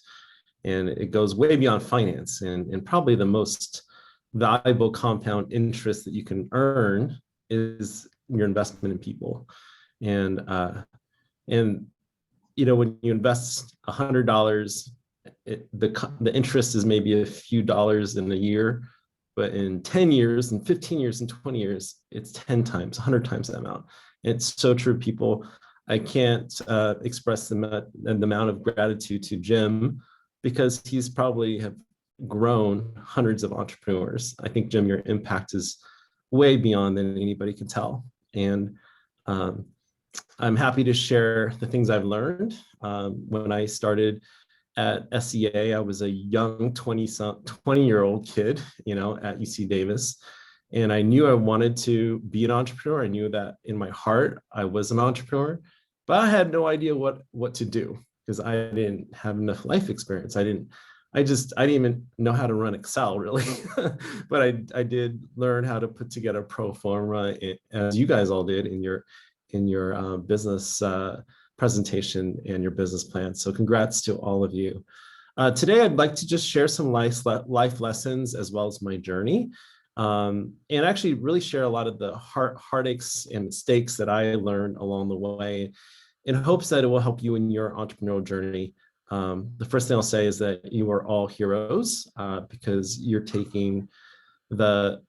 And it goes way beyond finance. And probably the most valuable compound interest that you can earn is your investment in people. And when you invest $100, the interest is maybe a few dollars in a year, but in 10 years and 15 years and 20 years, it's 10 times, 100 times that amount. It's so true, people. I can't express the amount of gratitude to Jim, because he's probably have grown hundreds of entrepreneurs. I think, Jim, your impact is way beyond than anybody can tell. And I'm happy to share the things I've learned. When I started at SCA, I was a young 20-year-old kid, at UC Davis. And I knew I wanted to be an entrepreneur. I knew that in my heart, I was an entrepreneur, but I had no idea what to do, because I didn't have enough life experience. I didn't even know how to run Excel, really. But I did learn how to put together pro forma, as you guys all did in your business presentation and your business plan. So congrats to all of you. Today, I'd like to just share some life lessons as well as my journey, and actually really share a lot of the heartaches and mistakes that I learned along the way, in hopes that it will help you in your entrepreneurial journey. The first thing I'll say is that you are all heroes, because you're taking the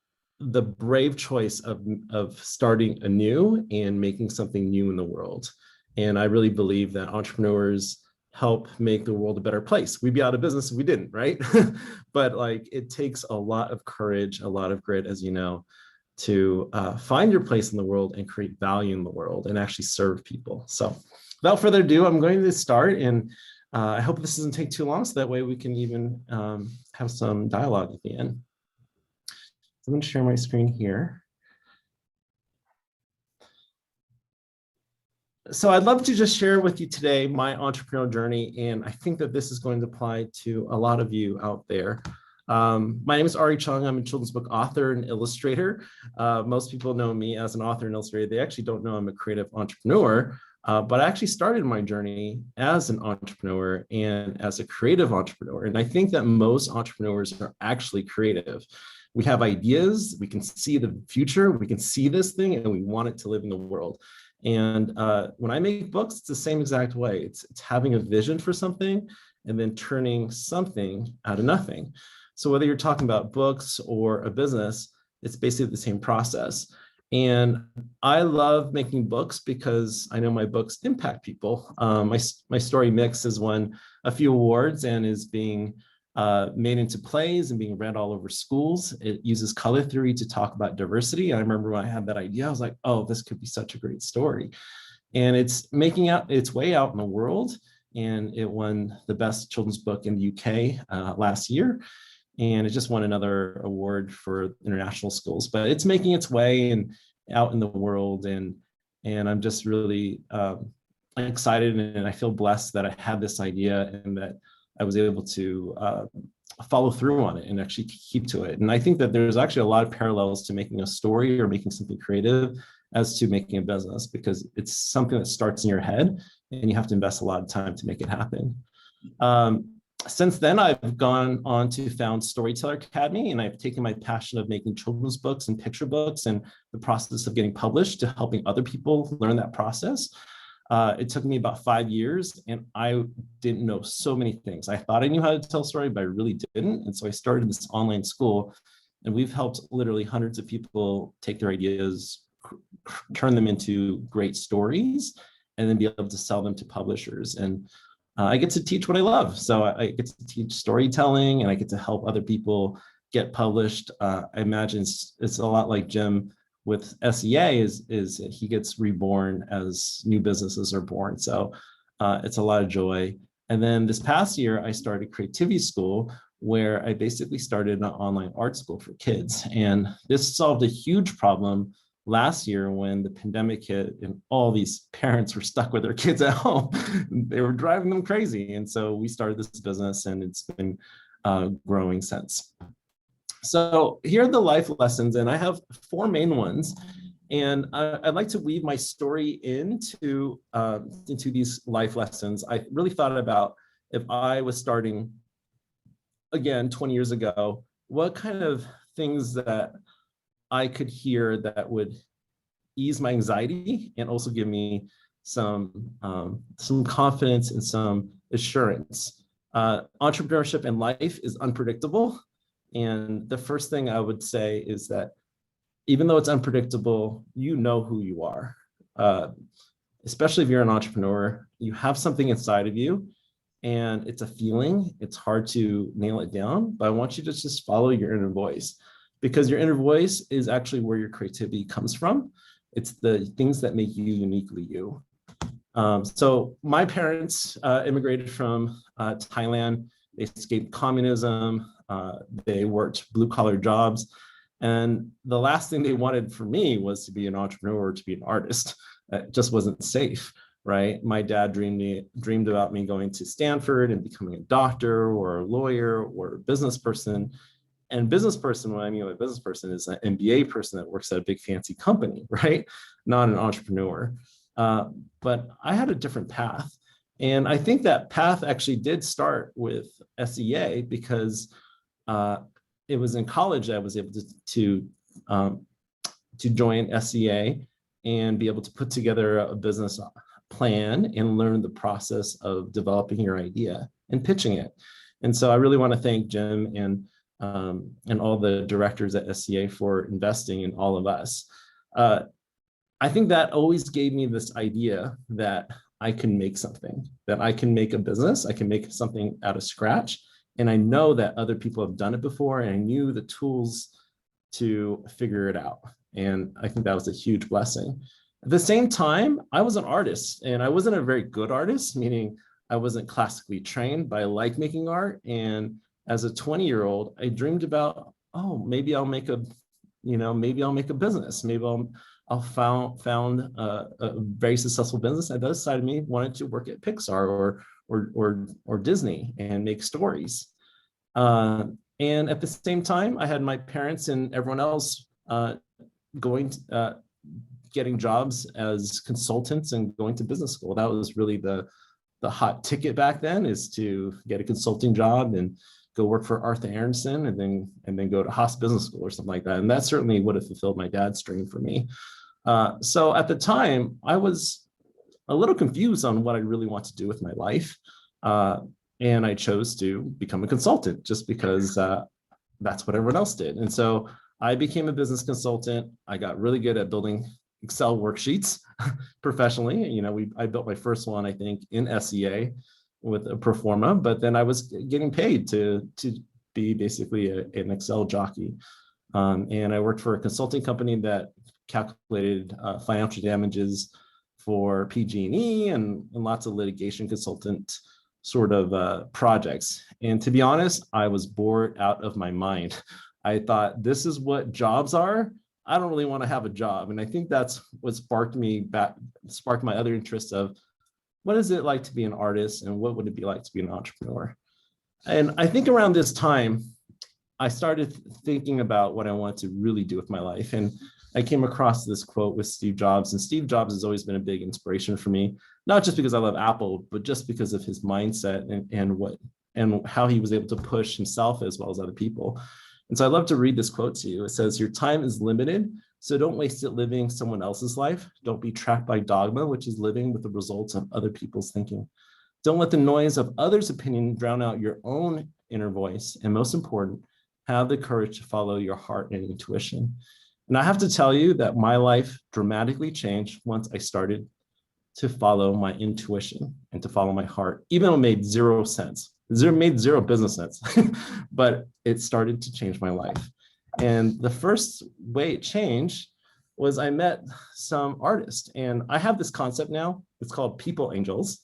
brave choice of starting anew and making something new in the world. And I really believe that entrepreneurs help make the world a better place. We'd be out of business if we didn't, right? But it takes a lot of courage, a lot of grit, as you know, to find your place in the world and create value in the world and actually serve people. So without further ado, I'm going to start, and I hope this doesn't take too long, so that way we can even have some dialogue at the end. I'm going to share my screen here. So I'd love to just share with you today my entrepreneurial journey, and I think that this is going to apply to a lot of you out there. My name is Ari Chung. I'm a children's book author and illustrator. Most people know me as an author and illustrator. They actually don't know I'm a creative entrepreneur, but I actually started my journey as an entrepreneur and as a creative entrepreneur. And I think that most entrepreneurs are actually creative. We have ideas, we can see the future, we can see this thing, and we want it to live in the world. And when I make books, it's the same exact way. It's having a vision for something and then turning something out of nothing. So whether you're talking about books or a business, it's basically the same process. And I love making books because I know my books impact people. My story Mix has won a few awards and is being made into plays and being read all over schools. It uses color theory to talk about diversity. I remember when I had that idea, I was like, oh, this could be such a great story. And it's making its way out in the world. And it won the best children's book in the UK last year. And it just won another award for international schools, but it's making its way and out in the world. And I'm just really excited, and I feel blessed that I had this idea and that I was able to follow through on it and actually keep to it. And I think that there's actually a lot of parallels to making a story or making something creative as to making a business, because it's something that starts in your head and you have to invest a lot of time to make it happen. Since then, I've gone on to found Storyteller Academy, and I've taken my passion of making children's books and picture books and the process of getting published to helping other people learn that process. It took me about 5 years, and I didn't know so many things. I thought I knew how to tell a story, but I really didn't. And so I started this online school, and we've helped literally hundreds of people take their ideas, turn them into great stories, and then be able to sell them to publishers. And I get to teach what I love. So I get to teach storytelling, and I get to help other people get published. I imagine it's a lot like Jim with SEA is he gets reborn as new businesses are born. So it's a lot of joy. And then this past year, I started Creativity School, where I basically started an online art school for kids. And this solved a huge problem last year when the pandemic hit and all these parents were stuck with their kids at home. They were driving them crazy. And so we started this business, and it's been growing since. So here are the life lessons, and I have 4 main ones. And I'd like to weave my story into these life lessons. I really thought about, if I was starting again 20 years ago, what kind of things that I could hear that would ease my anxiety and also give me some confidence and some assurance. Entrepreneurship in life is unpredictable. And the first thing I would say is that even though it's unpredictable, you know who you are. Especially if you're an entrepreneur, you have something inside of you, and it's a feeling. It's hard to nail it down, but I want you to just follow your inner voice, because your inner voice is actually where your creativity comes from. It's the things that make you uniquely you. So my parents immigrated from Thailand. They escaped communism. They worked blue-collar jobs. And the last thing they wanted for me was to be an entrepreneur, to be an artist. It just wasn't safe, right? My dad dreamed about me going to Stanford and becoming a doctor or a lawyer or a business person. And business person, what I mean by business person, is an MBA person that works at a big fancy company, right? Not an entrepreneur. But I had a different path. And I think that path actually did start with SEA, because it was in college that I was able to join SEA and be able to put together a business plan and learn the process of developing your idea and pitching it. And so I really want to thank Jim and all the directors at SEA for investing in all of us. I think that always gave me this idea that I can make something, that I can make a business, I can make something out of scratch. And I know that other people have done it before, and I knew the tools to figure it out. And I think that was a huge blessing. At the same time, I was an artist, and I wasn't a very good artist, meaning I wasn't classically trained, but I like making art. And as a 20-year-old, I dreamed about, oh, maybe I'll make a business. Maybe I'll found a very successful business. And the other side of me wanted to work at Pixar or Disney and make stories. And at the same time, I had my parents and everyone else getting jobs as consultants and going to business school. That was really the hot ticket back then, is to get a consulting job and go work for Arthur Aronson and then go to Haas Business School or something like that. And that certainly would have fulfilled my dad's dream for me. So at the time, I was a little confused on what I really want to do with my life. And I chose to become a consultant just because that's what everyone else did. And so I became a business consultant. I got really good at building Excel worksheets professionally. I built my first one, I think, in SEA with a pro forma, but then I was getting paid to be basically an Excel jockey. And I worked for a consulting company that calculated financial damages for PG&E and lots of litigation consultant sort of projects. And to be honest, I was bored out of my mind. I thought, this is what jobs are. I don't really want to have a job. And I think that's what sparked my other interest of, what is it like to be an artist, and what would it be like to be an entrepreneur? And I think around this time, I started thinking about what I want to really do with my life. And I came across this quote with Steve Jobs, and Steve Jobs has always been a big inspiration for me, not just because I love Apple, but just because of his mindset and how he was able to push himself as well as other people. And so I love to read this quote to you. It says, "Your time is limited, so don't waste it living someone else's life. Don't be trapped by dogma, which is living with the results of other people's thinking. Don't let the noise of others' opinion drown out your own inner voice. And most important, have the courage to follow your heart and intuition." And I have to tell you that my life dramatically changed once I started to follow my intuition and to follow my heart, even though it made zero sense. It made zero business sense, but it started to change my life. And the first way it changed was I met some artists, and I have this concept now. It's called people angels.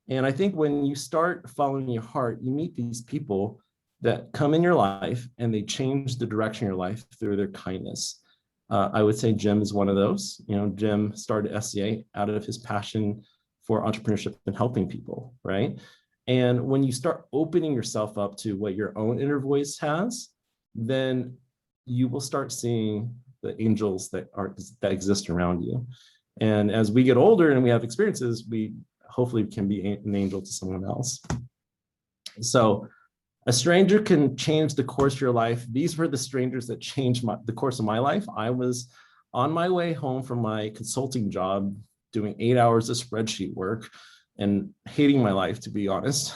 And I think when you start following your heart, you meet these people that come in your life and they change the direction of your life through their kindness. I would say Jim is one of those. You know, Jim started SCA out of his passion for entrepreneurship and helping people, right? And when you start opening yourself up to what your own inner voice has, then you will start seeing the angels that exist around you. And as we get older and we have experiences, we hopefully can be an angel to someone else. So a stranger can change the course of your life. These were the strangers that changed the course of my life. I was on my way home from my consulting job, doing 8 hours of spreadsheet work and hating my life, to be honest.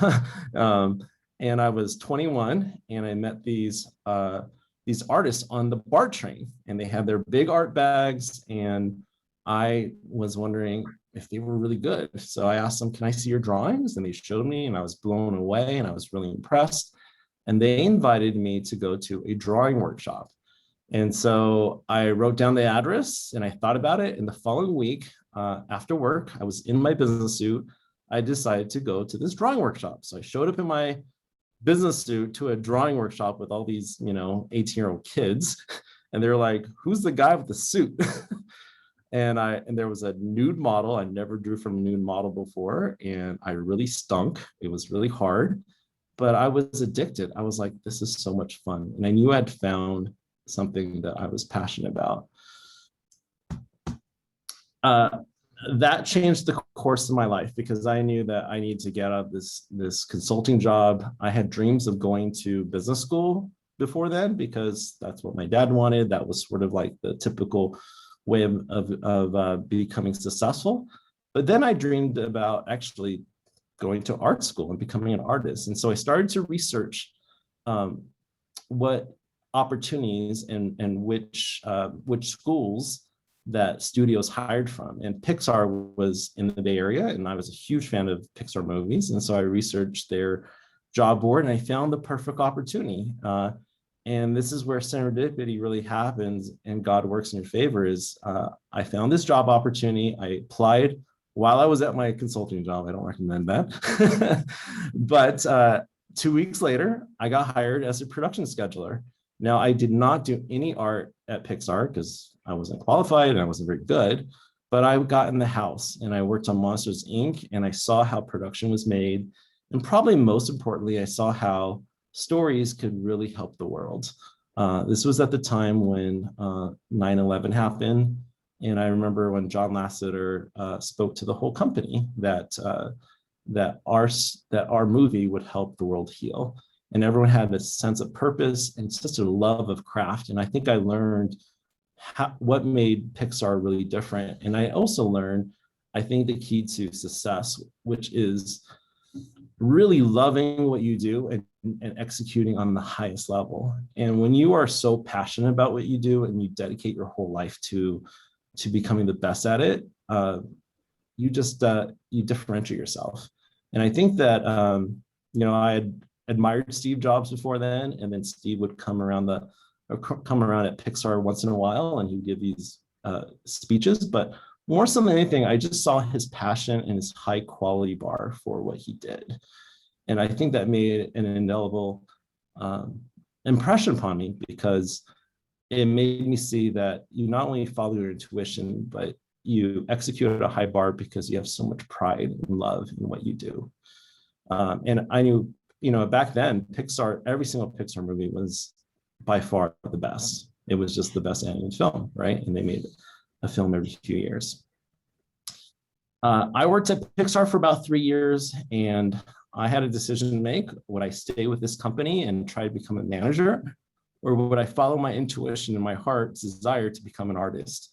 And I was 21 and I met these artists on the BART train, and they had their big art bags, and I was wondering if they were really good. So I asked them, can I see your drawings? And they showed me, and I was blown away and I was really impressed. And they invited me to go to a drawing workshop. And so I wrote down the address and I thought about it. And the following week, after work, I was in my business suit. I decided to go to this drawing workshop. So I showed up in my business suit to a drawing workshop with all these, 18-year-old kids. And they're like, who's the guy with the suit? And there was a nude model. I never drew from a nude model before. And I really stunk. It was really hard, but I was addicted. I was like, this is so much fun. And I knew I'd found something that I was passionate about. That changed the course of my life because I knew that I needed to get out of this consulting job. I had dreams of going to business school before then because that's what my dad wanted. That was sort of like the typical way of becoming successful. But then I dreamed about actually going to art school and becoming an artist. And so I started to research what opportunities and which schools that studios hired from. And Pixar was in the Bay Area, and I was a huge fan of Pixar movies. And so I researched their job board and I found the perfect opportunity. And this is where serendipity really happens and God works in your favor is I found this job opportunity. I applied while I was at my consulting job. I don't recommend that. But 2 weeks later, I got hired as a production scheduler. Now, I did not do any art at Pixar because I wasn't qualified and I wasn't very good, but I got in the house and I worked on Monsters, Inc. and I saw how production was made. And probably most importantly, I saw how stories could really help the world. This was at the time when 9/11 happened. And I remember when John Lasseter spoke to the whole company that our movie would help the world heal. And everyone had this sense of purpose and such a love of craft. And I think I learned what made Pixar really different. And I also learned, I think, the key to success, which is really loving what you do and executing on the highest level. And when you are so passionate about what you do and you dedicate your whole life to becoming the best at it, you differentiate yourself. And I think that, I had admired Steve Jobs before then, and then Steve would come around at Pixar once in a while and he'd give these speeches, but more so than anything, I just saw his passion and his high quality bar for what he did. And I think that made an indelible impression upon me because it made me see that you not only follow your intuition, but you execute at a high bar because you have so much pride and love in what you do. And I knew, back then, every single Pixar movie was by far the best. It was just the best animated film, right? And they made a film every few years. I worked at Pixar for about 3 years, and I had a decision to make. Would I stay with this company and try to become a manager, or would I follow my intuition and my heart's desire to become an artist?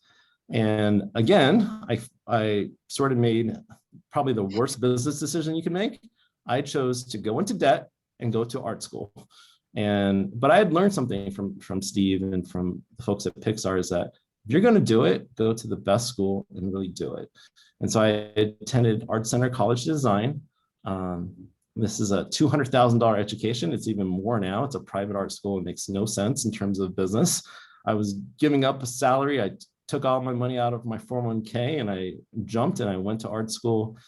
And again, I sort of made probably the worst business decision you can make. I chose to go into debt and go to art school. But I had learned something from Steve and from the folks at Pixar is that if you're going to do it, go to the best school and really do it. And so I attended Art Center College of Design. This is a $200,000 education. It's even more now. It's a private art school. It makes no sense in terms of business. I was giving up a salary. I took all my money out of my 401k and I jumped and I went to art school.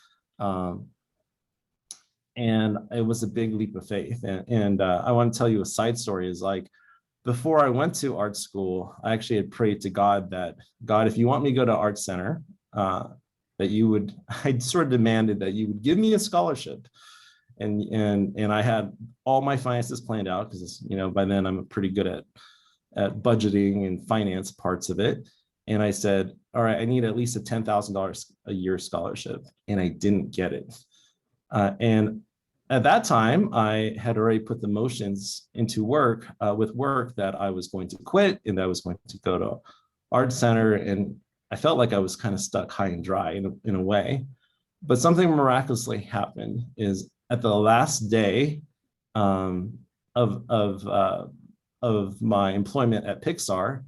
And it was a big leap of faith. And I want to tell you a side story is like, before I went to art school, I actually had prayed to God that, God, if you want me to go to art center, that you would, I sort of demanded that you would give me a scholarship. And I had all my finances planned out because, you know, by then I'm pretty good at budgeting and finance parts of it. And I said, all right, I need at least a $10,000 a year scholarship. And I didn't get it. And at that time, I had already put the motions into work with work that I was going to quit and that I was going to go to art center. And I felt like I was kind of stuck high and dry in a way. But something miraculously happened is at the last day of my employment at Pixar,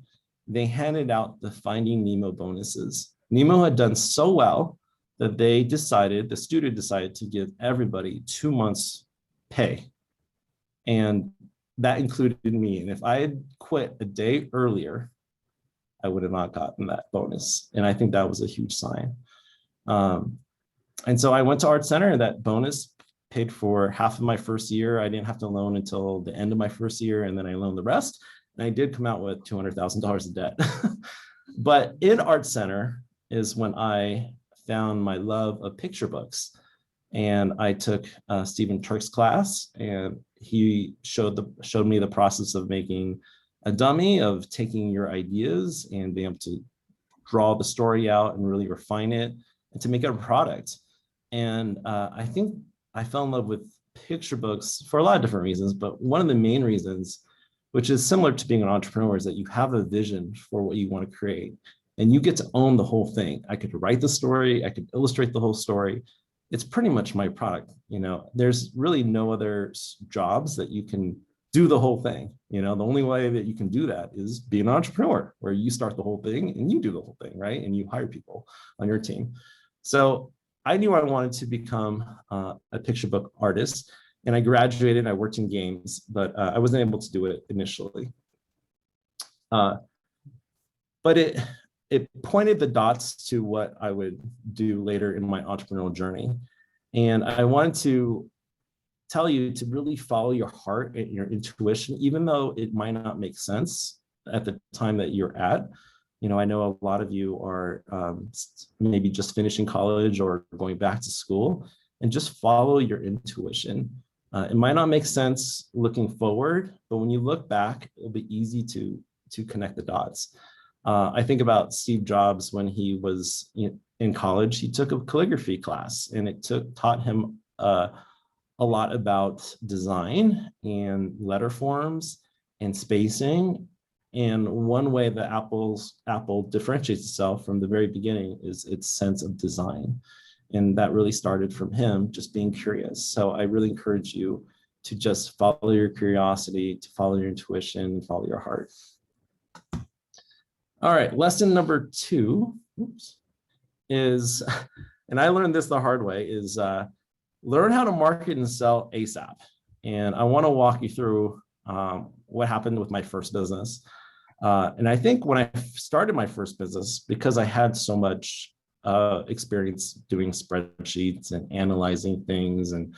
they handed out the Finding Nemo bonuses. Nemo had done so well that the studio decided to give everybody 2 months pay. And that included me. And if I had quit a day earlier, I would have not gotten that bonus. And I think that was a huge sign. And so I went to Art Center, and that bonus paid for half of my first year. I didn't have to loan until the end of my first year, and then I loaned the rest. And I did come out with $200,000 in debt. But in Art Center is when I found my love of picture books. And I took Stephen Turk's class, and he showed me the process of making a dummy, of taking your ideas and being able to draw the story out and really refine it and to make it a product. And I think I fell in love with picture books for a lot of different reasons, but one of the main reasons, which is similar to being an entrepreneur, is that you have a vision for what you want to create and you get to own the whole thing. I could write the story, I could illustrate the whole story. It's pretty much my product. You know, there's really no other jobs that you can do the whole thing. You know, the only way that you can do that is be an entrepreneur, where you start the whole thing and you do the whole thing, right? And you hire people on your team. So I knew I wanted to become a picture book artist, and I graduated. I worked in games, but I wasn't able to do it initially. But it pointed the dots to what I would do later in my entrepreneurial journey. And I wanted to tell you to really follow your heart and your intuition, even though it might not make sense at the time that you're at. You know, I know a lot of you are maybe just finishing college or going back to school, and just follow your intuition. It might not make sense looking forward, but when you look back, it'll be easy to connect the dots. I think about Steve Jobs when he was in college. He took a calligraphy class, and it taught him a lot about design and letter forms and spacing. And one way that Apple differentiates itself from the very beginning is its sense of design. And that really started from him just being curious. So I really encourage you to just follow your curiosity, to follow your intuition, follow your heart. All right, lesson number 2 is, and I learned this the hard way, is learn how to market and sell ASAP. And I want to walk you through what happened with my first business. And I think when I started my first business, because I had so much experience doing spreadsheets and analyzing things and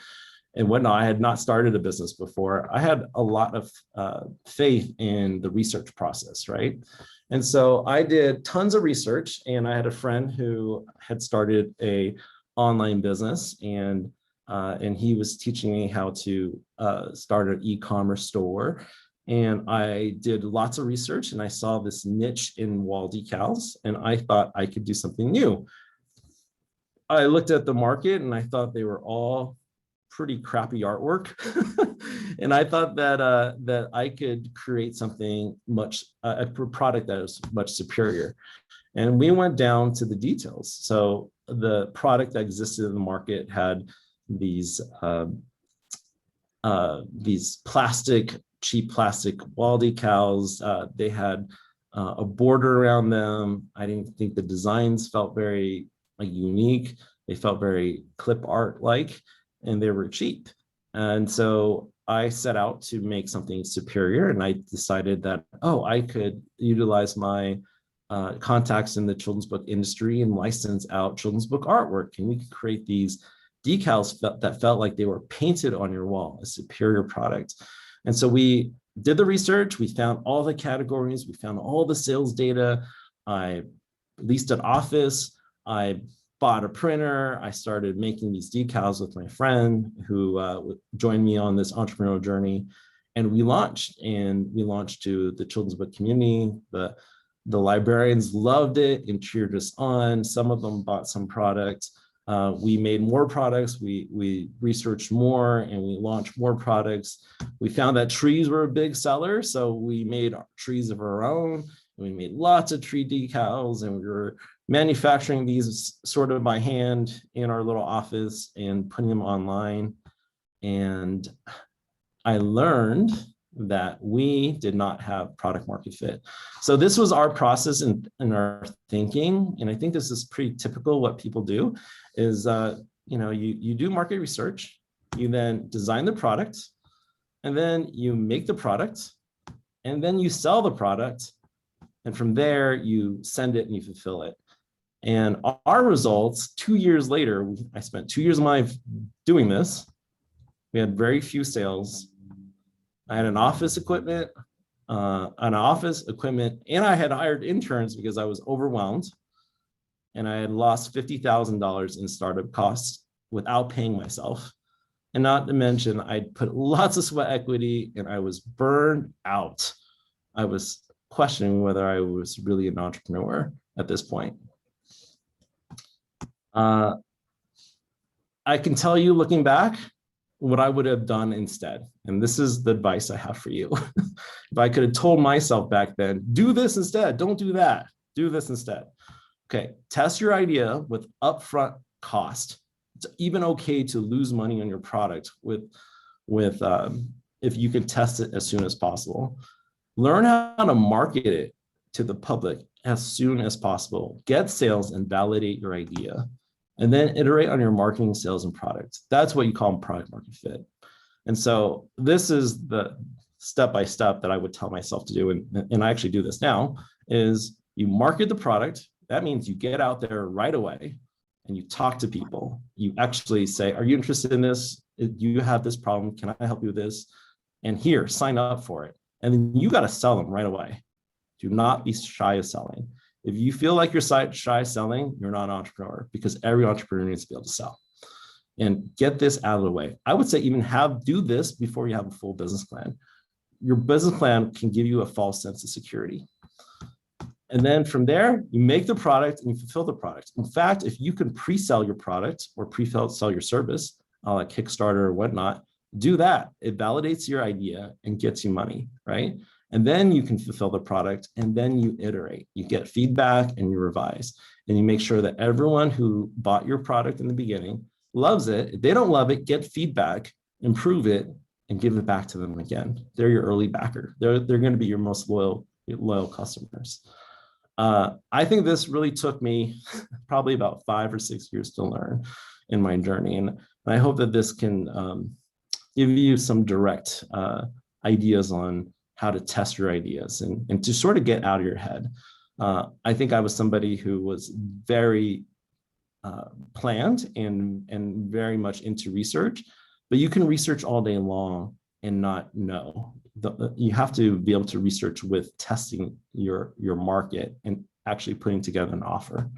whatnot, I had not started a business before. I had a lot of faith in the research process, right? And so I did tons of research, and I had a friend who had started a online business, and he was teaching me how to start an e-commerce store. And I did lots of research, and I saw this niche in wall decals, and I thought I could do something new. I looked at the market, and I thought they were all pretty crappy artwork. And I thought that I could create something a product that was much superior. And we went down to the details. So the product that existed in the market had these cheap plastic wall decals. They had a border around them. I didn't think the designs felt very unique. They felt very clip art like, and they were cheap. And so I set out to make something superior, and I decided that, I could utilize my contacts in the children's book industry and license out children's book artwork, and we could create these decals that felt like they were painted on your wall, a superior product. And so we did the research, we found all the categories, we found all the sales data. I leased an office, I bought a printer, I started making these decals with my friend who joined me on this entrepreneurial journey. And we launched to the children's book community. The librarians loved it and cheered us on. Some of them bought some products. We made more products, we researched more, and we launched more products. We found that trees were a big seller, so we made trees of our own. We made lots of tree decals, and we were manufacturing these sort of by hand in our little office and putting them online. And I learned that we did not have product market fit. So this was our process in our thinking. And I think this is pretty typical. What people do is, you do market research, you then design the product, and then you make the product, and then you sell the product. And from there, you send it and you fulfill it. And our results 2 years later, I spent 2 years of my life doing this. We had very few sales. I had an office equipment, and I had hired interns because I was overwhelmed. And I had lost $50,000 in startup costs without paying myself. And not to mention, I'd put lots of sweat equity and I was burned out. I was questioning whether I was really an entrepreneur at this point. I can tell you, looking back, what I would have done instead. And this is the advice I have for you. If I could have told myself back then, do this instead, don't do that, do this instead. Okay, test your idea with upfront cost. It's even okay to lose money on your product if you can test it as soon as possible. Learn how to market it to the public as soon as possible. Get sales and validate your idea. And then iterate on your marketing, sales, and products. That's what you call product market fit. And so this is the step-by-step that I would tell myself to do, and I actually do this now, is you market the product. That means you get out there right away and you talk to people. You actually say, are you interested in this? Do you have this problem? Can I help you with this? And here, sign up for it. And then you got to sell them right away. Do not be shy of selling. If you feel like you're shy selling, you're not an entrepreneur, because every entrepreneur needs to be able to sell. And get this out of the way. I would say even do this before you have a full business plan. Your business plan can give you a false sense of security. And then from there, you make the product and you fulfill the product. In fact, if you can pre-sell your product or pre-sell your service, like Kickstarter or whatnot, do that. It validates your idea and gets you money, right? And then you can fulfill the product, and then you iterate. You get feedback and you revise. And you make sure that everyone who bought your product in the beginning loves it. If they don't love it, get feedback, improve it, and give it back to them again. They're your early backer. They're going to be your most loyal customers. I think this really took me probably about 5 or 6 years to learn in my journey. And I hope that this can give you some direct ideas on how to test your ideas and to sort of get out of your head. I think I was somebody who was very planned and very much into research, but you can research all day long and not know. You have to be able to research with testing your market and actually putting together an offer.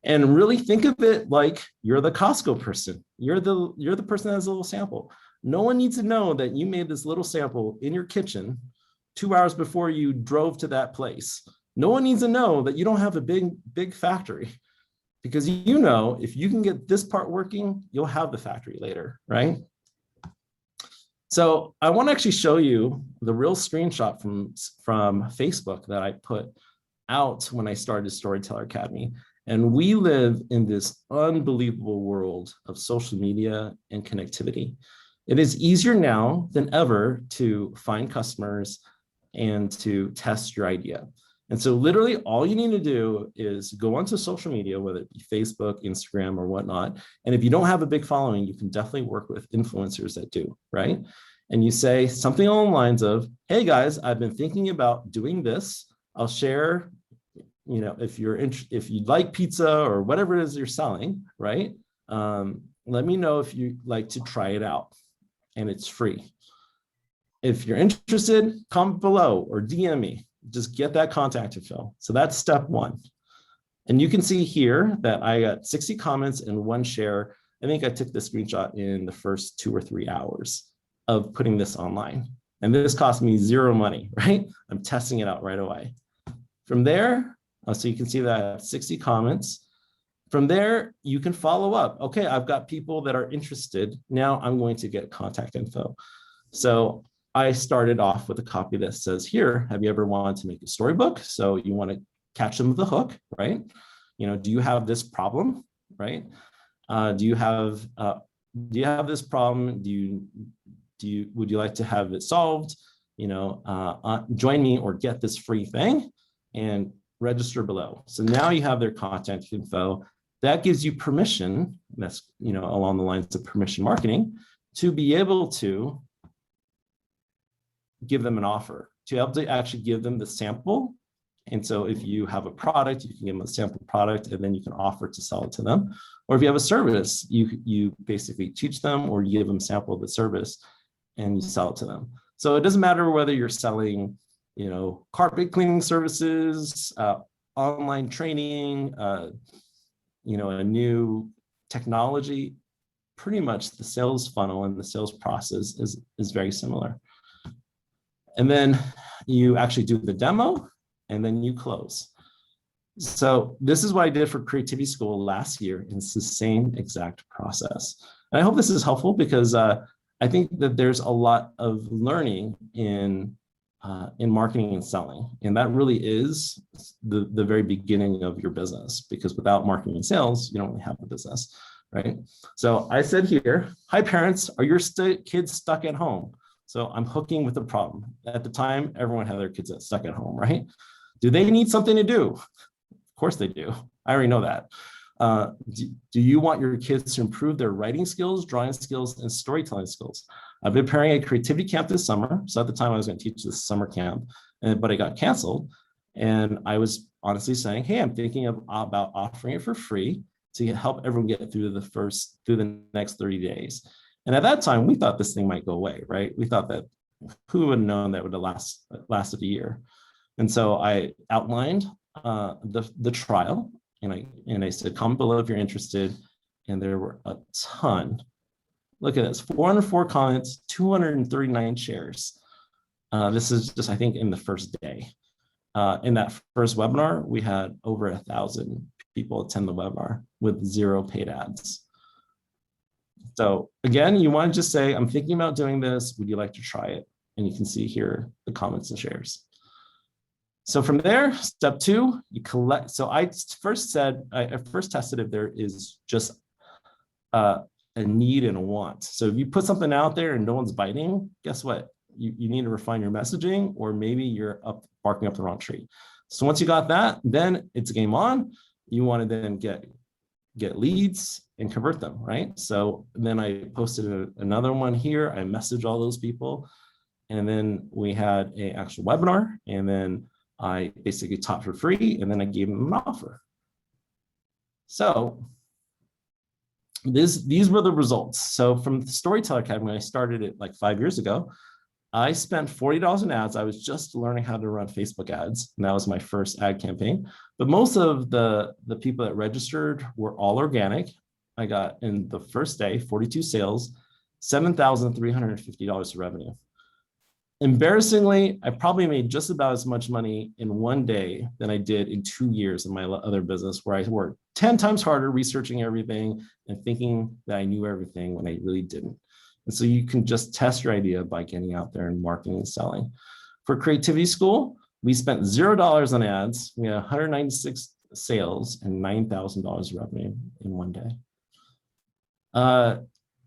And really think of it like you're the Costco person. You're the person that has a little sample. No one needs to know that you made this little sample in your kitchen 2 hours before you drove to that place. No one needs to know that you don't have a big factory, because you know if you can get this part working, you'll have the factory later, right? So I want to actually show you the real screenshot from Facebook that I put out when I started Storyteller Academy. And we live in this unbelievable world of social media and connectivity. It is easier now than ever to find customers and to test your idea. And so literally all you need to do is go onto social media, whether it be Facebook, Instagram, or whatnot. And if you don't have a big following, you can definitely work with influencers that do, right? And you say something along the lines of, hey guys, I've been thinking about doing this. I'll share, if you like pizza or whatever it is you're selling, right? let me know if you'd like to try it out, and it's free. If you're interested, comment below or DM me. Just get that contact info. So that's step one. And you can see here that I got 60 comments and 1 share. I think I took the screenshot in the first 2 or 3 hours of putting this online. And this cost me 0 money, right? I'm testing it out right away. From there, so you can see that I have 60 comments. From there, you can follow up. Okay, I've got people that are interested. Now I'm going to get contact info. So I started off with a copy that says here, have you ever wanted to make a storybook? So you want to catch them with a hook, right? You know, do you have this problem, right? Do you have this problem? Would you like to have it solved? You know, join me or get this free thing and register below. So now you have their contact info. That gives you permission, that's, you know, along the lines of permission marketing, to be able to give them an offer, to be able to actually give them the sample. And so if you have a product, you can give them a sample product, and then you can offer to sell it to them. Or if you have a service, you basically teach them or you give them a sample of the service and you sell it to them. So it doesn't matter whether you're selling, you know, carpet cleaning services, online training, you know, a new technology. Pretty much the sales funnel and the sales process is very similar. And then you actually do the demo and then you close. So this is what I did for Creativity School last year, and it's the same exact process. And I hope this is helpful because I think that there's a lot of learning in marketing and selling, and that really is the very beginning of your business, because without marketing and sales, you don't really have a business, right? So I said here, hi parents, are your kids stuck at home? So I'm hooking with the problem. At the time, everyone had their kids stuck at home, right? Do they need something to do? Of course they do. I already know that. Do you want your kids to improve their writing skills, drawing skills, and storytelling skills? I've been preparing a creativity camp this summer. So at the time I was going to teach this summer camp, but it got canceled. And I was honestly saying, hey, I'm thinking about offering it for free to help everyone get through the next 30 days. And at that time, we thought this thing might go away, right? We thought that who would have known that would have lasted a year. And so I outlined the trial, and I said, comment below if you're interested. And there were a ton. Look at this, 404 comments, 239 shares. This is just, I think, in the first day. In that first webinar, we had over 1,000 people attend the webinar with 0 paid ads. So again, you want to just say, I'm thinking about doing this. Would you like to try it? And you can see here the comments and shares. So from there, step 2, you collect. So I first tested if there is just a need and a want. So if you put something out there and no one's biting, guess what? You need to refine your messaging, or maybe you're barking up the wrong tree. So once you got that, then it's game on. You want to then get leads and convert them, right? So then I posted another one here. I messaged all those people, and then we had an actual webinar, and then I basically taught for free, and then I gave them an offer. So these were the results. So from the Storyteller Academy, I started it like 5 years ago. I spent $40 in ads. I was just learning how to run Facebook ads, and that was my first ad campaign. But most of the people that registered were all organic. I got, in the first day, 42 sales, $7,350 of revenue. Embarrassingly, I probably made just about as much money in one day than I did in 2 years in my other business, where I worked 10 times harder researching everything and thinking that I knew everything when I really didn't. And so you can just test your idea by getting out there and marketing and selling. For Creativity School, we spent $0 on ads. We had 196 sales and $9,000 revenue in one day.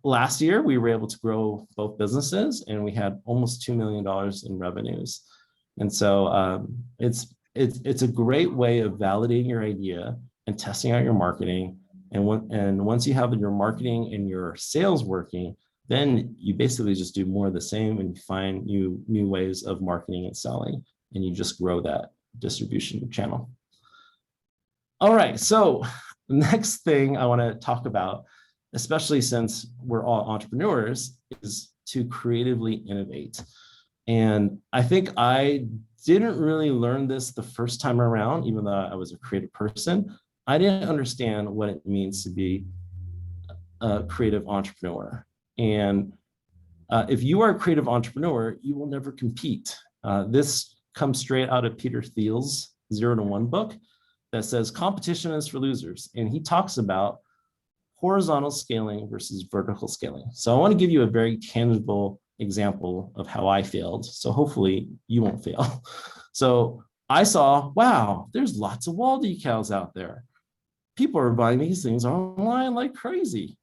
Last year, we were able to grow both businesses, and we had almost $2 million in revenues. And so it's a great way of validating your idea and testing out your marketing. And once you have your marketing and your sales working, then you basically just do more of the same, and you find new ways of marketing and selling, and you just grow that distribution channel. All right, so the next thing I want to talk about especially since we're all entrepreneurs, is to creatively innovate. And I think I didn't really learn this the first time around, even though I was a creative person. I didn't understand what it means to be a creative entrepreneur. And if you are a creative entrepreneur, you will never compete. This comes straight out of Peter Thiel's 0 to 1 book that says competition is for losers. And he talks about horizontal scaling versus vertical scaling. So I want to give you a very tangible example of how I failed. So hopefully you won't fail. So I saw, wow, there's lots of wall decals out there. People are buying these things online like crazy.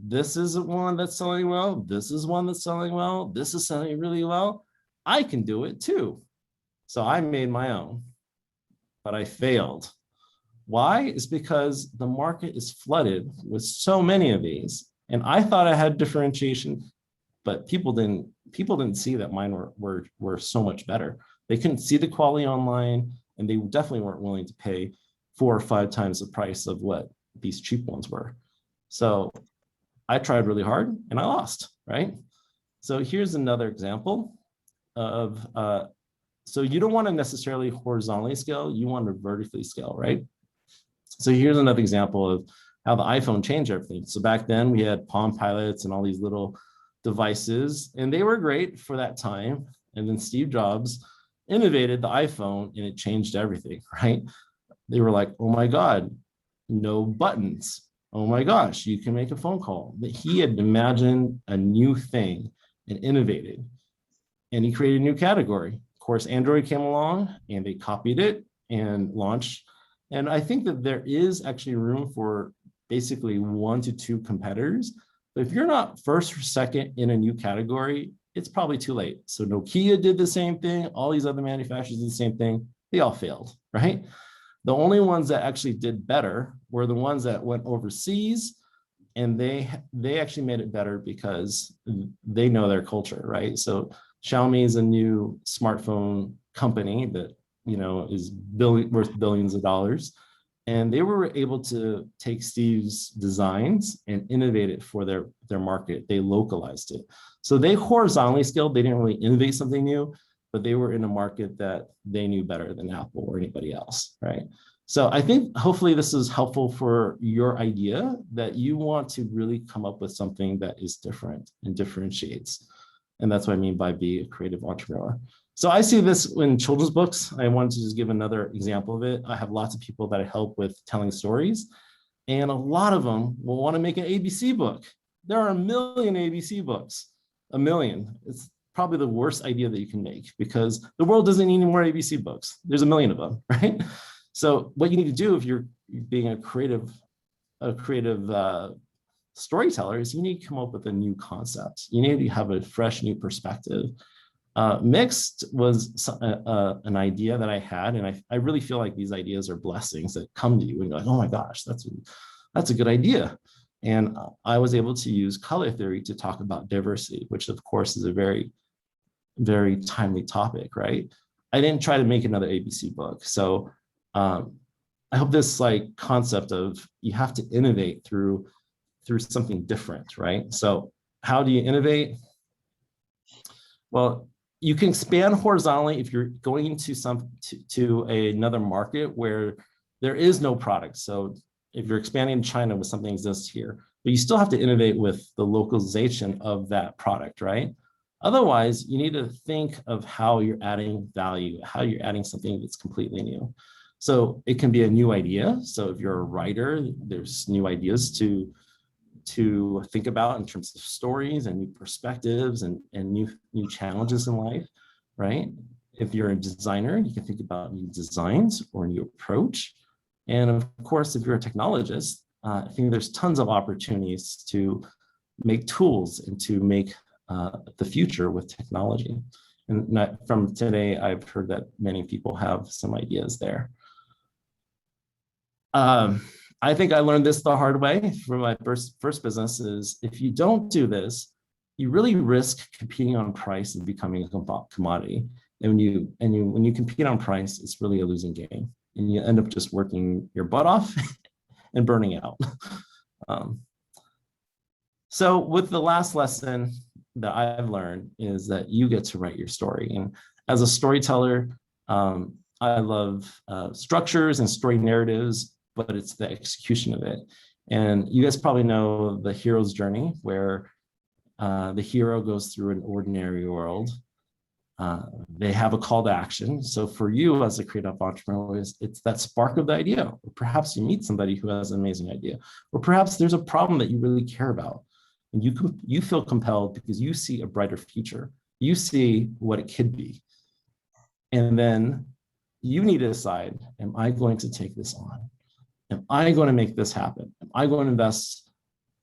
This is one that's selling well. This is one that's selling well. This is selling really well. I can do it too. So I made my own, but I failed. Why? It's because the market is flooded with so many of these. And I thought I had differentiation, but people didn't see that mine were so much better. They couldn't see the quality online, and they definitely weren't willing to pay 4 or 5 times the price of what these cheap ones were. So I tried really hard and I lost, right? So here's another example of, so you don't want to necessarily horizontally scale, you want to vertically scale, right? So here's another example of how the iPhone changed everything. So back then we had Palm Pilots and all these little devices, and they were great for that time. And then Steve Jobs innovated the iPhone and it changed everything, right? They were like, oh my God, no buttons. Oh my gosh, you can make a phone call. But he had imagined a new thing and innovated, and he created a new category. Of course, Android came along and they copied it and launched. And I think that there is actually room for basically 1 to 2 competitors. But if you're not first or second in a new category, it's probably too late. So Nokia did the same thing. All these other manufacturers did the same thing. They all failed, right? The only ones that actually did better were the ones that went overseas, and they actually made it better because they know their culture, right? So Xiaomi is a new smartphone company that, you know, is worth billions of dollars. And they were able to take Steve's designs and innovate it for their market. They localized it. So they horizontally scaled. They didn't really innovate something new, but they were in a market that they knew better than Apple or anybody else, right? So I think hopefully this is helpful for your idea that you want to really come up with something that is different and differentiates. And that's what I mean by be a creative entrepreneur. So I see this in children's books. I wanted to just give another example of it. I have lots of people that I help with telling stories, and a lot of them will want to make an ABC book. There are 1 million ABC books, 1 million. It's probably the worst idea that you can make because the world doesn't need any more ABC books. There's 1 million of them, right? So what you need to do if you're being a creative storyteller is you need to come up with a new concept. You need to have a fresh new perspective. Mixed was an idea that I had, and I really feel like these ideas are blessings that come to you and you're like, oh my gosh, that's a good idea. And I was able to use color theory to talk about diversity, which of course is a very, very timely topic, right? I didn't try to make another ABC book. So I hope this like concept of you have to innovate through something different, right? So how do you innovate? Well, you can expand horizontally if you're going into another market where there is no product. So if you're expanding in China with something exists here, but you still have to innovate with the localization of that product, right? Otherwise, you need to think of how you're adding value, how you're adding something that's completely new. So it can be a new idea. So if you're a writer, there's new ideas to think about in terms of stories and new perspectives and new challenges in life, right? If you're a designer, you can think about new designs or new approach. And of course, if you're a technologist, I think there's tons of opportunities to make tools and to make the future with technology. And from today, I've heard that many people have some ideas there. I think I learned this the hard way from my first business is if you don't do this, you really risk competing on price and becoming a commodity. And when you compete on price, it's really a losing game. And you end up just working your butt off and burning out. So with the last lesson that I've learned is that you get to write your story. And as a storyteller, I love structures and story narratives, but it's the execution of it. And you guys probably know the hero's journey, where the hero goes through an ordinary world. They have a call to action. So for you as a creative entrepreneur, it's that spark of the idea. Or perhaps you meet somebody who has an amazing idea, or perhaps there's a problem that you really care about. And you feel compelled because you see a brighter future. You see what it could be. And then you need to decide, am I going to take this on? Am I going to make this happen? Am I going to invest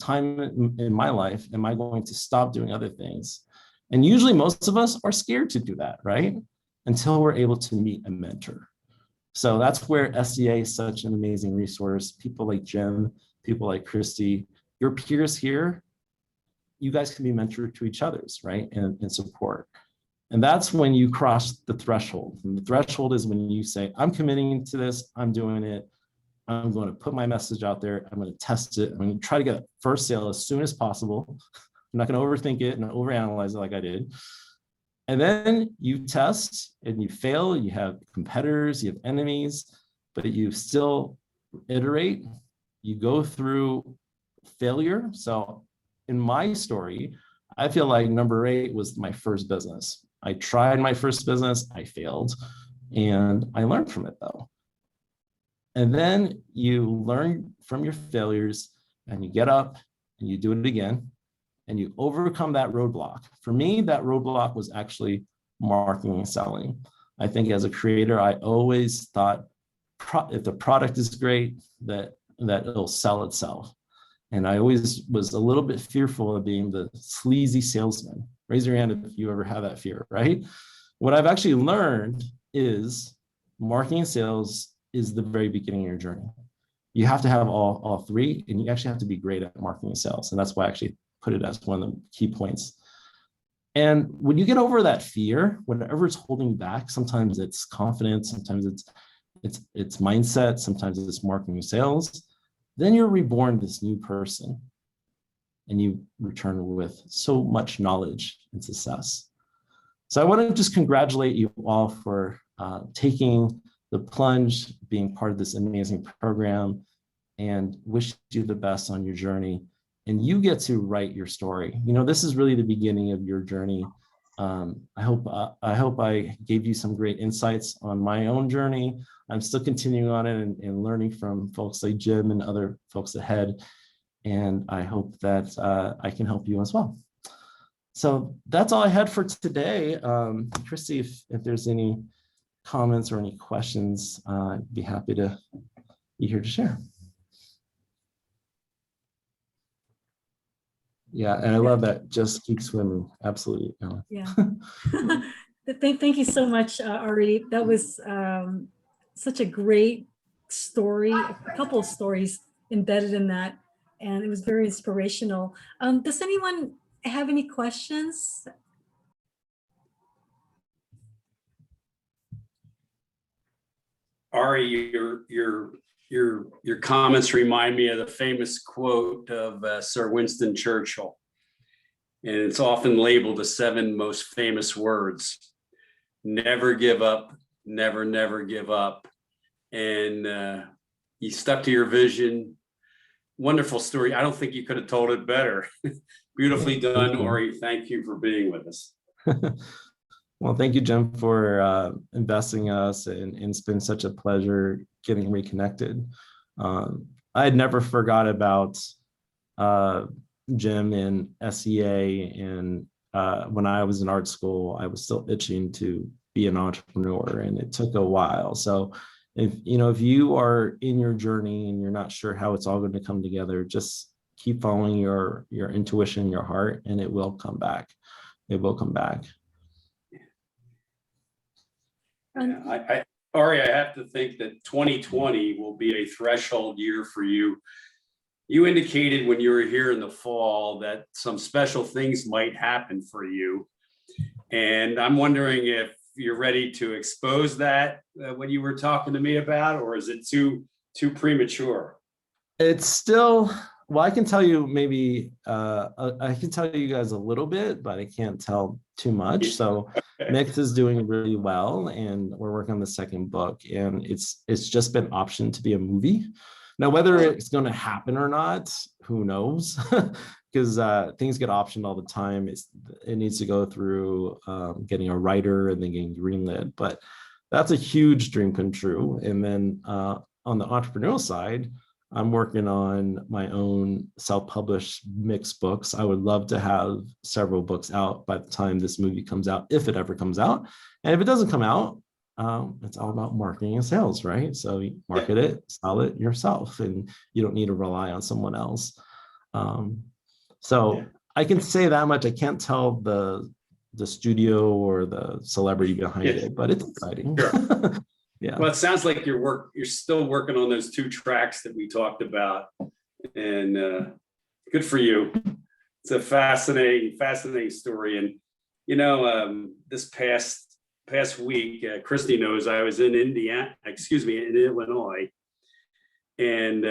time in my life? Am I going to stop doing other things? And usually most of us are scared to do that, right? Until we're able to meet a mentor. So that's where SEA is such an amazing resource. People like Jim, people like Christy, your peers here, you guys can be mentored to each other's, right? And support. And that's when you cross the threshold. And the threshold is when you say, I'm committing to this, I'm doing it. I'm going to put my message out there. I'm going to test it. I'm going to try to get first sale as soon as possible. I'm not going to overthink it and overanalyze it like I did. And then you test and you fail. You have competitors, you have enemies, but you still iterate. You go through failure. So in my story, I feel like number 8 was my first business. I tried my first business, I failed, and I learned from it though. And then you learn from your failures and you get up and you do it again and you overcome that roadblock. For me, that roadblock was actually marketing and selling. I think as a creator, I always thought if the product is great, that it'll sell itself. And I always was a little bit fearful of being the sleazy salesman. Raise your hand if you ever have that fear, right? What I've actually learned is marketing and sales is the very beginning of your journey. You have to have all 3, and you actually have to be great at marketing and sales. And that's why I actually put it as one of the key points. And when you get over that fear, whatever's holding you back, sometimes it's confidence, sometimes it's mindset, sometimes it's marketing and sales, then you're reborn this new person and you return with so much knowledge and success. So I want to just congratulate you all for taking the plunge, being part of this amazing program, and wish you the best on your journey. And you get to write your story. You know, this is really the beginning of your journey. I hope I gave you some great insights on my own journey. I'm still continuing on it and learning from folks like Jim and other folks ahead. And I hope that I can help you as well. So that's all I had for today. Christy, if there's any comments or any questions, I'd be happy to be here to share. Yeah, and I love that. Just keep swimming. Absolutely. Yeah. Thank you so much, Ari. That was such a great story, a couple of stories embedded in that, and it was very inspirational. Does anyone have any questions? Ari, your comments remind me of the famous quote of Sir Winston Churchill, and it's often labeled the 7 most famous words: never give up, never, never give up. And you stuck to your vision. Wonderful story. I don't think you could have told it better. Beautifully done, Ori. Thank you for being with us. Well, thank you, Jim, for investing in us, and it's been such a pleasure getting reconnected. I had never forgot about Jim and SEA, and when I was in art school, I was still itching to be an entrepreneur, and it took a while. So if you are in your journey and you're not sure how it's all going to come together, just keep following your intuition, your heart, and it will come back. It will come back. Yeah, Ari, I have to think that 2020 will be a threshold year for you. You indicated when you were here in the fall that some special things might happen for you. And I'm wondering if you're ready to expose that when you were talking to me about, or is it too premature? It's still Well, I can tell you maybe, I can tell you guys a little bit, but I can't tell too much. So Mix is doing really well, and we're working on the second book, and it's just been optioned to be a movie. Now, whether it's going to happen or not, who knows? Because things get optioned all the time. It needs to go through getting a writer and then getting greenlit, but that's a huge dream come true. And then on the entrepreneurial side, I'm working on my own self-published mixed books. I would love to have several books out by the time this movie comes out, if it ever comes out. And if it doesn't come out, it's all about marketing and sales, right? So you market it, sell it yourself, and you don't need to rely on someone else. So I can say that much. I can't tell the studio or the celebrity behind it, but it's exciting. Sure. Yeah. Well, it sounds like you're still working on those 2 tracks that we talked about, and good for you. It's a fascinating story. And this past week, Christy knows I was in in Illinois, and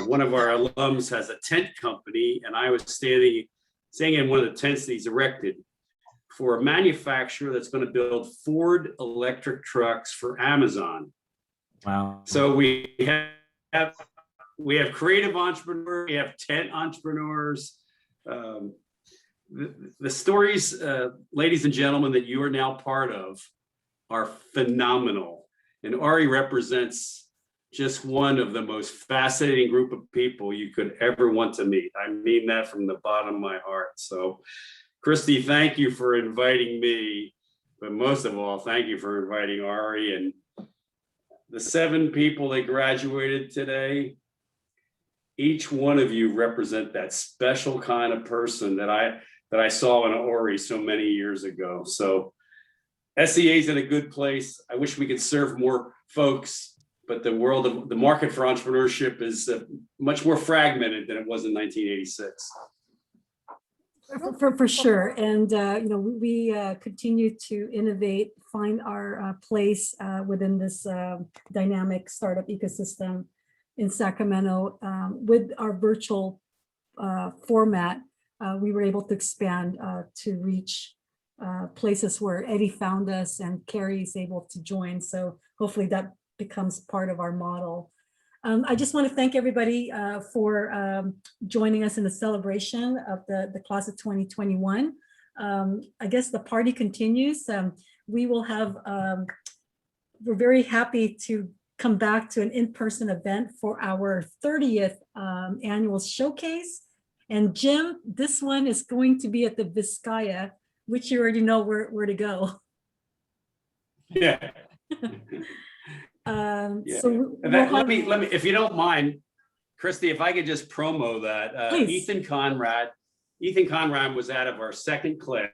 one of our alums has a tent company, and I was staying in one of the tents that he's erected for a manufacturer that's going to build Ford electric trucks for Amazon. Wow. So we have creative entrepreneurs, we have tent entrepreneurs. The stories, ladies and gentlemen, that you are now part of are phenomenal. And Ari represents just one of the most fascinating group of people you could ever want to meet. I mean that from the bottom of my heart. So Christy, thank you for inviting me, but most of all, thank you for inviting Ari and the 7 people that graduated today. Each one of you represent that special kind of person that I saw in Ari so many years ago. So SEA is in a good place. I wish we could serve more folks, but the market for entrepreneurship is much more fragmented than it was in 1986. For sure. And, we continue to innovate, find our place within this dynamic startup ecosystem in Sacramento. With our virtual format, we were able to expand to reach places where Eddie found us and Carrie is able to join. So hopefully that becomes part of our model. I just want to thank everybody for joining us in the celebration of the class of 2021. I guess the party continues. We will have, we're very happy to come back to an in-person event for our 30th annual showcase. And Jim, this one is going to be at the Vizcaya, which you already know where to go. Yeah. So let me, if you don't mind, Christy, if I could just promo that. Please. Ethan Conrad was out of our second class,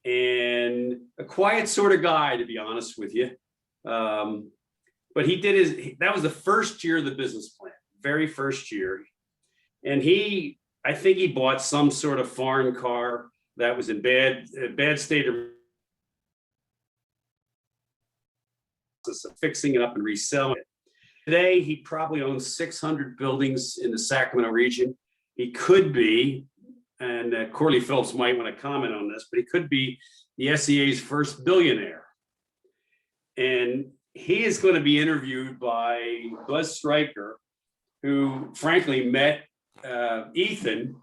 and a quiet sort of guy, to be honest with you. But that was the first year of the business plan, very first year. And I think he bought some sort of foreign car that was in bad state of fixing it up and reselling it. Today, he probably owns 600 buildings in the Sacramento region. He could be, and Corley Phillips might want to comment on this, but he could be the SEA's first billionaire. And he is going to be interviewed by Buzz Stryker, who frankly met Ethan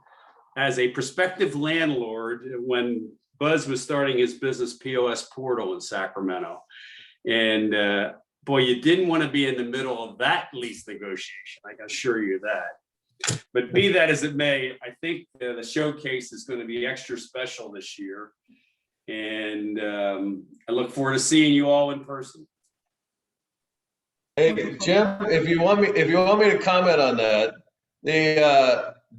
as a prospective landlord when Buzz was starting his business POS portal in Sacramento. And boy, you didn't want to be in the middle of that lease negotiation, I can assure you that. But be that as it may, I think the showcase is going to be extra special this year. And I look forward to seeing you all in person. Hey, Jim, if you want me to comment on that,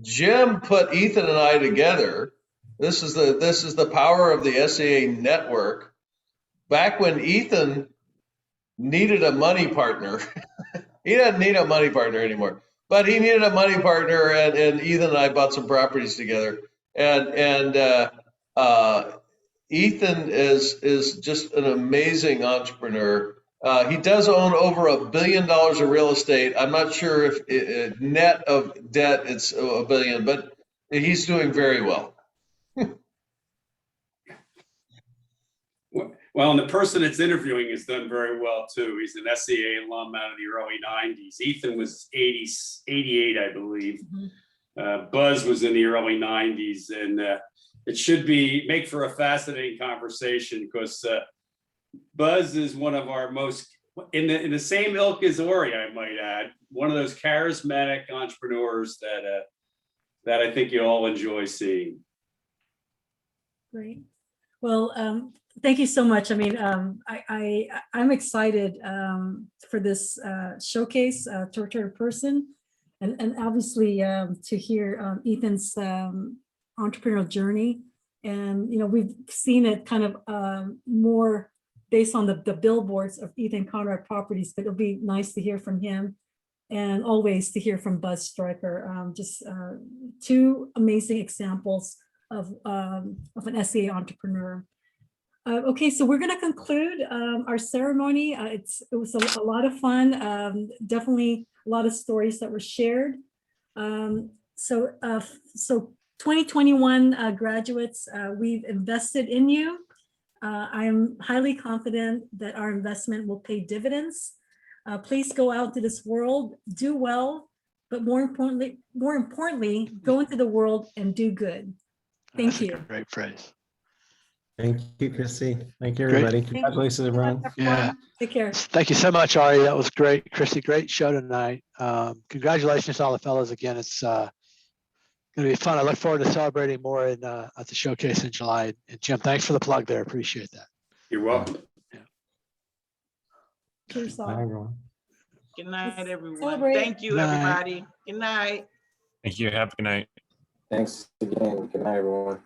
Jim put Ethan and I together. This is the power of the SEA network. Back when Ethan needed a money partner, he doesn't need a money partner anymore, but he needed a money partner, and Ethan and I bought some properties together. And Ethan is just an amazing entrepreneur. He does own over $1 billion of real estate. I'm not sure if net of debt it's $1 billion, but he's doing very well. Well, and the person that's interviewing has done very well too. He's an SCA alum out of the early 90s. Ethan was 88, I believe. Buzz was in the early 90s, and it should make for a fascinating conversation because Buzz is one of our most, in the same ilk as Ori, I might add, one of those charismatic entrepreneurs that I think you all enjoy seeing. Great. Well, thank you so much. I mean, I'm excited for this showcase to return in person, and obviously to hear Ethan's entrepreneurial journey. And we've seen it kind of more based on the billboards of Ethan Conrad Properties, but it'll be nice to hear from him, and always to hear from Buzz Stryker. Just two amazing examples of an SCA entrepreneur. Okay, so we're going to conclude our ceremony. It was a lot of fun. Definitely a lot of stories that were shared. So 2021 graduates, we've invested in you. I'm highly confident that our investment will pay dividends. Please go out to this world, do well, but more importantly, go into the world and do good. Thank you. Great phrase. Thank you, Christy. Thank you, everybody. Great. Congratulations, everyone. Yeah. Take care. Thank you so much, Ari. That was great. Christy, great show tonight. Congratulations to all the fellows again. It's going to be fun. I look forward to celebrating more at the showcase in July. And Jim, thanks for the plug there. Appreciate that. You're welcome. Cheers, all. Bye, everyone. Good night, everyone. Celebrate. Thank you, Good night. everybody. Good night. Thank you. Have a good night. Thanks again. Good night, everyone.